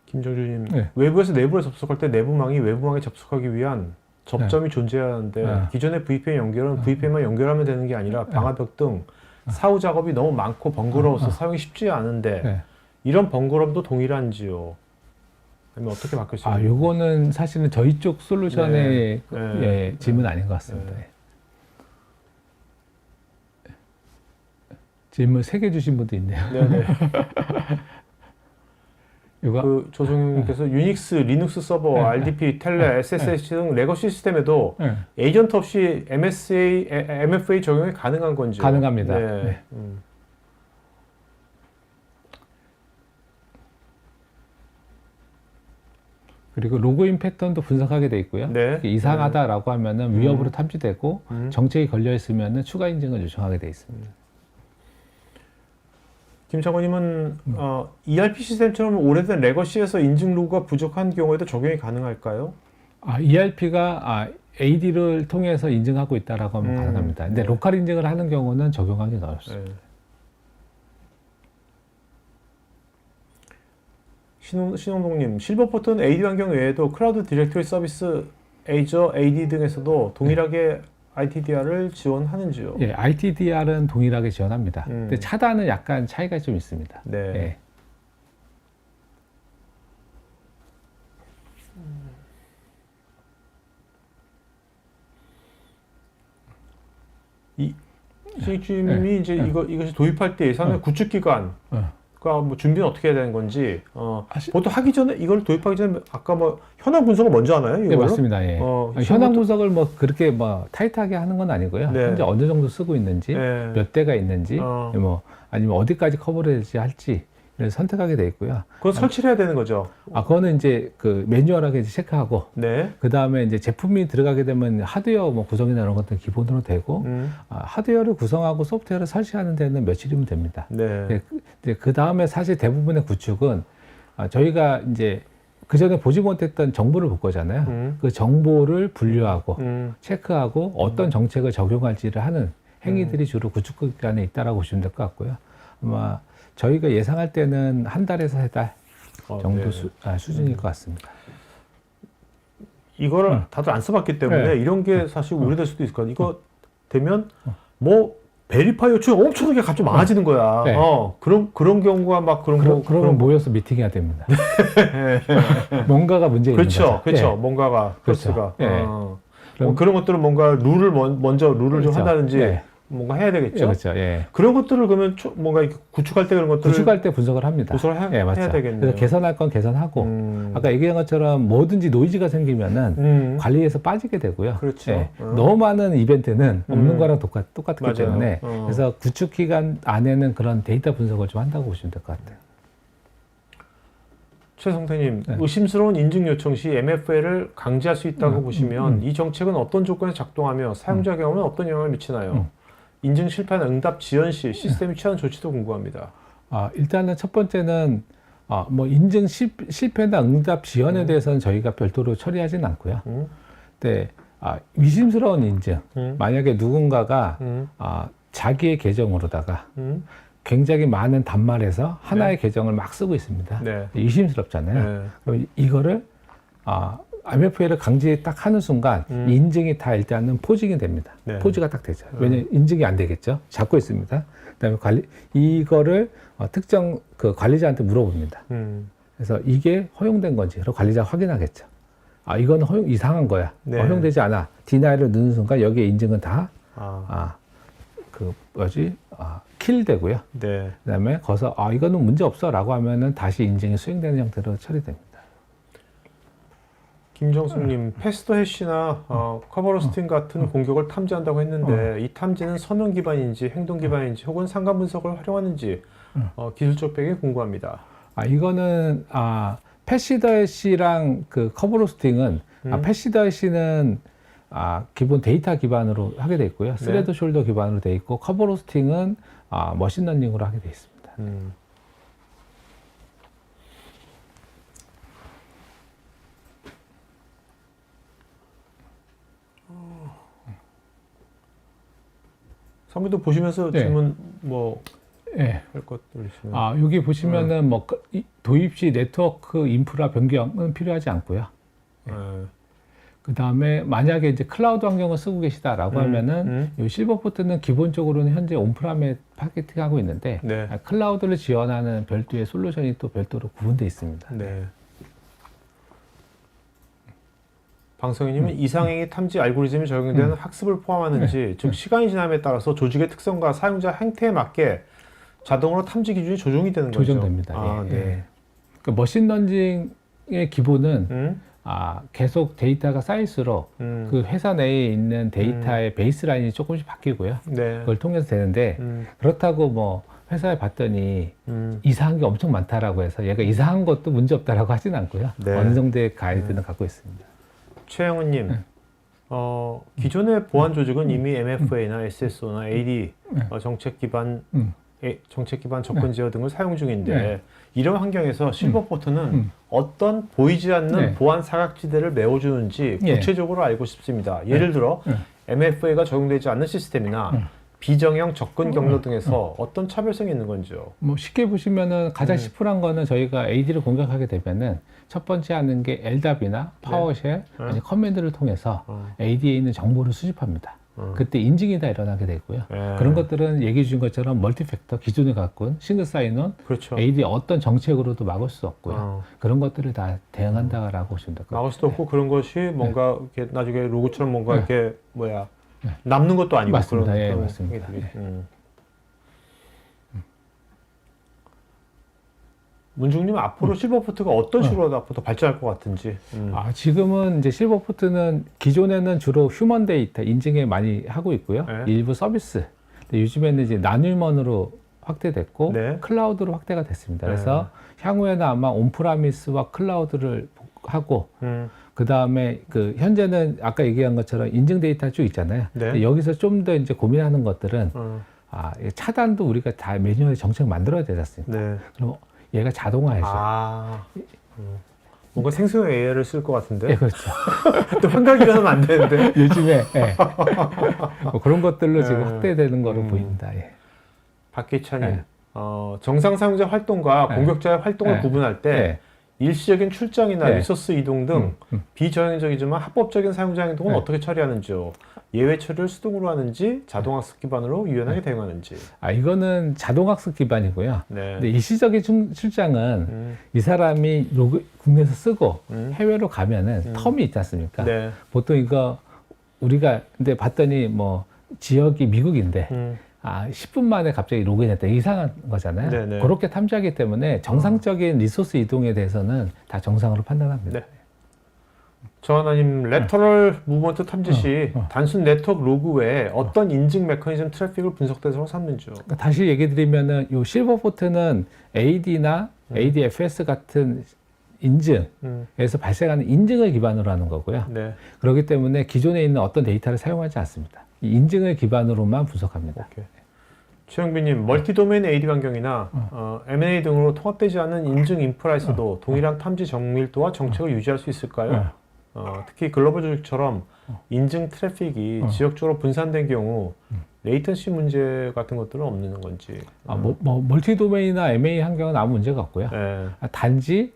김정주님, 외부에서 내부에 접속할 때 내부망이 외부망에 접속하기 위한 접점이 존재하는데 기존의 VPN 연결은 VPN만 연결하면 되는 게 아니라 방화벽 등 사후 작업이 너무 많고 번거로워서 사용이 쉽지 않은데 이런 번거로움도 동일한지요? 아니면 어떻게 바뀔 수 있나요? 요거는 사실은 저희 쪽 솔루션의 질문 아닌 것 같습니다. 질문 3개 주신 분도 있네요. 네네. 이거 조성윤님께서 유닉스, 리눅스 서버, RDP, 텔레, SSH 등 레거시 시스템에도 에이전트 없이 MFA 적용이 가능한 건지요? 가능합니다. 네. 그리고 로그인 패턴도 분석하게 돼 있고요. 이상하다라고 하면은 위협으로 탐지되고 정책이 걸려 있으면은 추가 인증을 요청하게 돼 있습니다. 김창호님은 ERP 시스템처럼 오래된 레거시에서 인증 로그가 부족한 경우에도 적용이 가능할까요? ERP가 AD를 통해서 인증하고 있다라고 하면 가능합니다. 근데 로컬 인증을 하는 경우는 적용하기 어렵습니다. 신홍동님, 실버포트는 AD 환경 외에도 클라우드 디렉토리 서비스, 에이저, AD 등에서도 동일하게 ITDR을 지원하는지요? 예, ITDR은 동일하게 지원합니다. 근데 차단은 약간 차이가 좀 있습니다. 네. 예. 신익주임이 이제 이것이 도입할 때 예산의 구축 기간과 뭐 준비는 어떻게 해야 되는 건지 보통 하기 전에 이걸 도입하기 전에 아까 뭐 현황 분석을 먼저 하나요? 네, 이걸로? 맞습니다. 예. 현황 분석을 뭐 그렇게 뭐 타이트하게 하는 건 아니고요. 네. 현재 어느 정도 쓰고 있는지, 네. 몇 대가 있는지, 뭐 아니면 어디까지 커버리지 할지 를 선택하게 돼 있고요. 그건 설치를 해야 되는 거죠. 그거는 이제 그 매뉴얼하게 이제 체크하고, 네. 그 다음에 이제 제품이 들어가게 되면 하드웨어 뭐 구성이나 이런 것들은 기본으로 되고, 하드웨어를 구성하고 소프트웨어를 설치하는 데는 며칠이면 됩니다. 네. 그 다음에 사실 대부분의 구축은 저희가 이제 그 전에 보지 못했던 정보를 볼 거잖아요. 그 정보를 분류하고 체크하고 어떤 정책을 적용할지를 하는 행위들이 주로 구축 기간에 있다라고 보시면 될 것 같고요. 아마 저희가 예상할 때는 한 달에서 세 달 정도 네. 수준일 것 같습니다. 이거를 다들 안 써봤기 때문에 네. 이런 게 사실 우려될 수도 있을 거예요. 이거 되면 뭐 베리파이 요청이 엄청나게 갑자기 많아지는 거야. 네. 그런 경우가 막 그러면 모여서 미팅해야 됩니다. 뭔가가 문제가 있는 거죠. 그렇죠. 네. 뭔가가 그렇죠. 프로세스가 네. 그런 것들은 뭔가 룰을 먼저 룰을 좀 그렇죠. 한다든지 네. 뭔가 해야 되겠죠. 예, 그렇죠. 예. 그런 것들을 그러면 뭔가 이렇게 구축할 때 그런 것들을 구축할 때 분석을 합니다. 분석을 예, 맞죠. 해야 되겠네요. 그래서 개선할 건 개선하고 아까 얘기한 것처럼 뭐든지 노이즈가 생기면은 관리에서 빠지게 되고요. 그렇죠. 예. 너무 많은 이벤트는 없는 거랑 똑같기 맞아요. 때문에 그래서 구축 기간 안에는 그런 데이터 분석을 좀 한다고 보시면 될 것 같아요. 최성태님, 네. 의심스러운 인증 요청 시 MFA를 강제할 수 있다고 보시면 이 정책은 어떤 조건에 작동하며 사용자 경험에 어떤 영향을 미치나요? 인증 실패한 응답 지연 시 시스템이 취하는 조치도 궁금합니다. 일단은 첫 번째는 뭐 인증 실패나 응답 지연에 대해서는 저희가 별도로 처리하지는 않고요. 근데 의심스러운 인증, 만약에 누군가가 자기의 계정으로다가 굉장히 많은 단말에서 하나의 계정을 막 쓰고 있습니다. 네. 의심스럽잖아요. 네. 그럼 이거를 MFA를 강제 딱 하는 순간 인증이 다 일단은 포징이 됩니다. 네. 포즈가 딱 되죠. 왜냐면 인증이 안 되겠죠. 잡고 있습니다. 그다음에 이거를 특정 그 관리자한테 물어봅니다. 그래서 이게 허용된 건지 그리고 관리자가 확인하겠죠. 이건 이상한 거야. 네. 허용되지 않아. 디나이를 누는 순간 여기에 인증은 다 킬 되고요. 네. 그다음에 거기서 이거는 문제 없어라고 하면은 다시 인증이 수행되는 형태로 처리됩니다. 김정숙님, 패스더 해시나 커버로스팅 같은 공격을 탐지한다고 했는데 이 탐지는 서명 기반인지 행동 기반인지 혹은 상관 분석을 활용하는지 기술적 배경이 궁금합니다. 이거는 패시더 해시랑 그 커버로스팅은 패시더 해시는 기본 데이터 기반으로 하게 돼 있고요. 스레드 숄더 기반으로 돼 있고 커버로스팅은 머신러닝으로 하게 돼 있습니다. 선배도 보시면서 네. 질문 뭐 할 것들 네. 있으면 여기 보시면은 뭐 도입 시 네트워크 인프라 변경은 필요하지 않고요. 그 다음에 만약에 이제 클라우드 환경을 쓰고 계시다라고 하면은 이 실버포트는 기본적으로는 현재 온프라임에 파케팅하고 있는데 네. 클라우드를 지원하는 별도의 솔루션이 또 별도로 구분되어 있습니다. 네. 방성희님은 이상행위 탐지 알고리즘이 적용되는 학습을 포함하는지, 즉 시간이 지남에 따라서 조직의 특성과 사용자 행태에 맞게 자동으로 탐지 기준이 조정이 되는 거죠. 조정됩니다. 예. 네. 그 머신러닝의 기본은 계속 데이터가 쌓일수록 그 회사 내에 있는 데이터의 베이스라인이 조금씩 바뀌고요. 네. 그걸 통해서 되는데 그렇다고 뭐 회사에 봤더니 이상한 게 엄청 많다라고 해서 얘가 이상한 것도 문제 없다라고 하진 않고요. 네. 어느 정도의 가이드는 갖고 있습니다. 최영은님, 기존의 보안 조직은 이미 MFA나 SSO나 AD 정책 기반 접근 제어 등을 사용 중인데 이런 환경에서 실버포트는 어떤 보이지 않는 보안 사각지대를 메워주는지 구체적으로 알고 싶습니다. 예를 들어 MFA가 적용되지 않는 시스템이나 비정형 접근 경로 등에서 어떤 차별성이 있는 건지요? 뭐 쉽게 보시면은 가장 심플한 거는 저희가 AD를 공격하게 되면은 첫 번째 하는 게 LDAP이나 파워쉘 아니 커맨드를 통해서 AD에 있는 정보를 수집합니다. 그때 인증이 다 일어나게 되고요. 그런 것들은 얘기해 주신 것처럼 멀티팩터 기존에 갖고 온 싱글 사인온 그렇죠. AD 어떤 정책으로도 막을 수 없고요. 그런 것들을 다 대응한다라고 보시면 될 것 같아요. 막을 수도 없고 그런 것이 뭔가 이렇게 나중에 로고처럼 뭔가 이렇게 뭐야 남는 것도 아니고 맞습니다. 그런 예, 그런 맞습니다. 생각이 예. 들어요. 문중님 앞으로 실버포트가 어떤 식으로 앞으로 더 발전할 것 같은지. 지금은 이제 실버포트는 기존에는 주로 휴먼 데이터 인증에 많이 하고 있고요. 네. 일부 서비스. 근데 요즘에는 이제 난유먼으로 확대됐고 네. 클라우드로 확대가 됐습니다. 그래서 향후에는 아마 온프라미스와 클라우드를 하고 그 다음에 그 현재는 아까 얘기한 것처럼 인증 데이터 쭉 있잖아요. 네. 근데 여기서 좀 더 이제 고민하는 것들은 이 차단도 우리가 다 매뉴얼 정책 만들어야 되지 않습니까? 네. 그럼 얘가 자동화해서. 뭔가 생성형 AI를 쓸 것 같은데. 예, 그렇죠. 또 환각이 일어나면 안 되는데. 요즘에 뭐 그런 것들로 지금 예. 확대되는 거로 보입니다. 예. 박기찬님, 예. 정상 사용자 활동과 예. 공격자의 활동을 예. 구분할 때 예. 일시적인 출장이나 예. 리소스 이동 등 비정형적이지만 합법적인 사용자 행동은 예. 어떻게 처리하는지요? 예외 처리를 수동으로 하는지 자동학습 기반으로 유연하게 대응하는지. 이거는 자동학습 기반이고요. 네. 근데 일시적인 출장은 이 사람이 국내에서 쓰고 해외로 가면은 텀이 있지 않습니까? 네. 보통 이거 우리가 근데 봤더니 뭐 지역이 미국인데 10분 만에 갑자기 로그인했다. 이상한 거잖아요. 네네. 그렇게 탐지하기 때문에 정상적인 리소스 이동에 대해서는 다 정상으로 판단합니다. 네. 정하나님, 레터럴 무브먼트 탐지 시 단순 네트워크 로그 외에 어떤 인증 메커니즘 트래픽을 분석 대상으로 삼는지요? 그러니까 다시 얘기 드리면은 요 실버포트는 AD나 ADFS 같은 인증에서 발생하는 인증을 기반으로 하는 거고요. 네. 그렇기 때문에 기존에 있는 어떤 데이터를 사용하지 않습니다. 이 인증을 기반으로만 분석합니다. 오케이. 최영빈님, 멀티 도메인 AD 환경이나 M&A 등으로 통합되지 않은 인증 인프라에서도 동일한 탐지 정밀도와 정책을 유지할 수 있을까요? 특히 글로벌 조직처럼 인증 트래픽이 지역적으로 분산된 경우 레이턴시 문제 같은 것들은 없는 건지. 멀티 도메인이나 M&A 환경은 아무 문제가 없고요. 네. 단지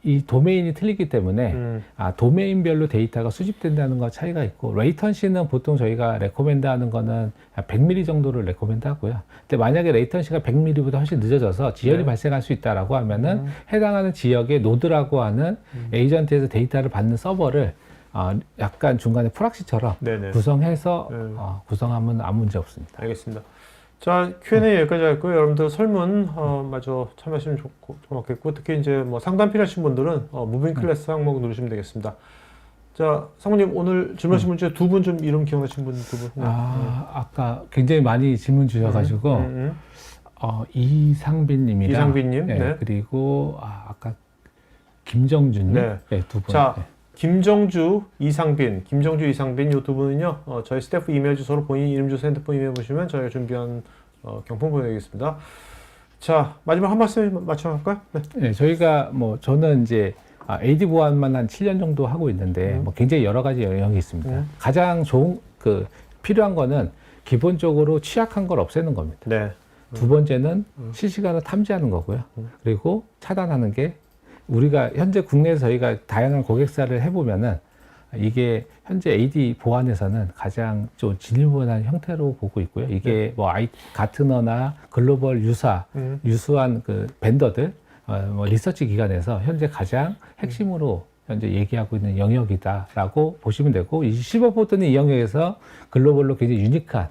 이 도메인이 틀리기 때문에 도메인별로 데이터가 수집된다는 거 차이가 있고 레이턴시는 보통 저희가 레코멘드 하는 거는 100mm 정도를 레코멘드 하고요. 근데 만약에 레이턴시가 100mm보다 훨씬 늦어져서 지연이 네. 발생할 수 있다라고 하면은 해당하는 지역의 노드라고 하는 에이전트에서 데이터를 받는 서버를 약간 중간에 프락시처럼 네네. 구성해서 구성하면 아무 문제 없습니다. 알겠습니다. 자, Q&A 여기까지 하고요. 여러분들 설문 마저 참여하시면 좋겠고, 특히 이제 뭐 상담 필요하신 분들은 무빙 클래스 항목 누르시면 되겠습니다. 자, 상무님 오늘 질문하신 분 중에 두 분 좀 이름 기억나신 분 두 분. 네. 아까 굉장히 많이 질문 주셔가지고 이상빈님이랑 이상빈님, 네. 그리고 아까 김정준님 네. 두 분. 자, 김정주, 이상빈 이 두 분은요, 저희 스태프 이메일 주소로 본인 이름, 주소, 핸드폰 이메일 보시면 저희가 준비한 경품 보내드리겠습니다. 자, 마지막 한 말씀 맞춰볼까요? 네. 네, 저희가 저는 이제 AD 보안만 한 7년 정도 하고 있는데 굉장히 여러 가지 영역이 있습니다. 가장 필요한 거는 기본적으로 취약한 걸 없애는 겁니다. 네. 두 번째는 실시간으로 탐지하는 거고요. 그리고 차단하는 게 우리가 현재 국내에서 저희가 다양한 고객사를 해보면은 이게 현재 AD 보안에서는 가장 좀 진일보한 형태로 보고 있고요. 이게 가트너나 글로벌 유수한 그 벤더들, 리서치 기관에서 현재 가장 핵심으로 현재 얘기하고 있는 영역이다라고 보시면 되고, 이 실버포트는 이 영역에서 글로벌로 굉장히 유니크한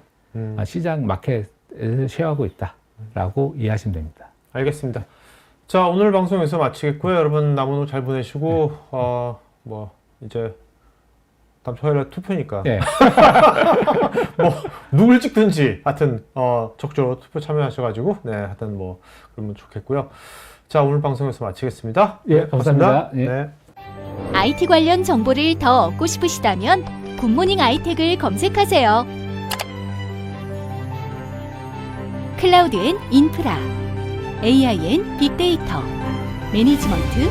시장 마켓을 쉐어하고 있다라고 이해하시면 됩니다. 알겠습니다. 자, 오늘 방송에서 마치겠고요. 여러분 남은 후 잘 보내시고 이제 다음 토요일에 투표니까 네. 누굴 찍든지 하여튼 적극적으로 투표 참여하셔가지고 하여튼 그러면 좋겠고요. 자, 오늘 방송에서 마치겠습니다. 예, 감사합니다. 네. IT 관련 정보를 더 얻고 싶으시다면 굿모닝 아이텍을 검색하세요. 클라우드엔 인프라, AI엔 빅데이터, 매니지먼트,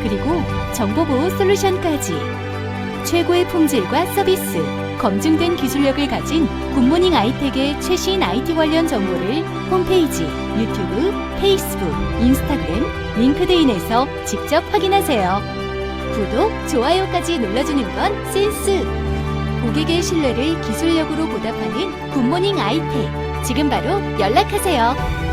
그리고 정보보호 솔루션까지 최고의 품질과 서비스, 검증된 기술력을 가진 굿모닝 아이텍의 최신 IT 관련 정보를 홈페이지, 유튜브, 페이스북, 인스타그램, 링크드인에서 직접 확인하세요. 구독, 좋아요까지 눌러주는 건 센스! 고객의 신뢰를 기술력으로 보답하는 굿모닝 아이텍. 지금 바로 연락하세요.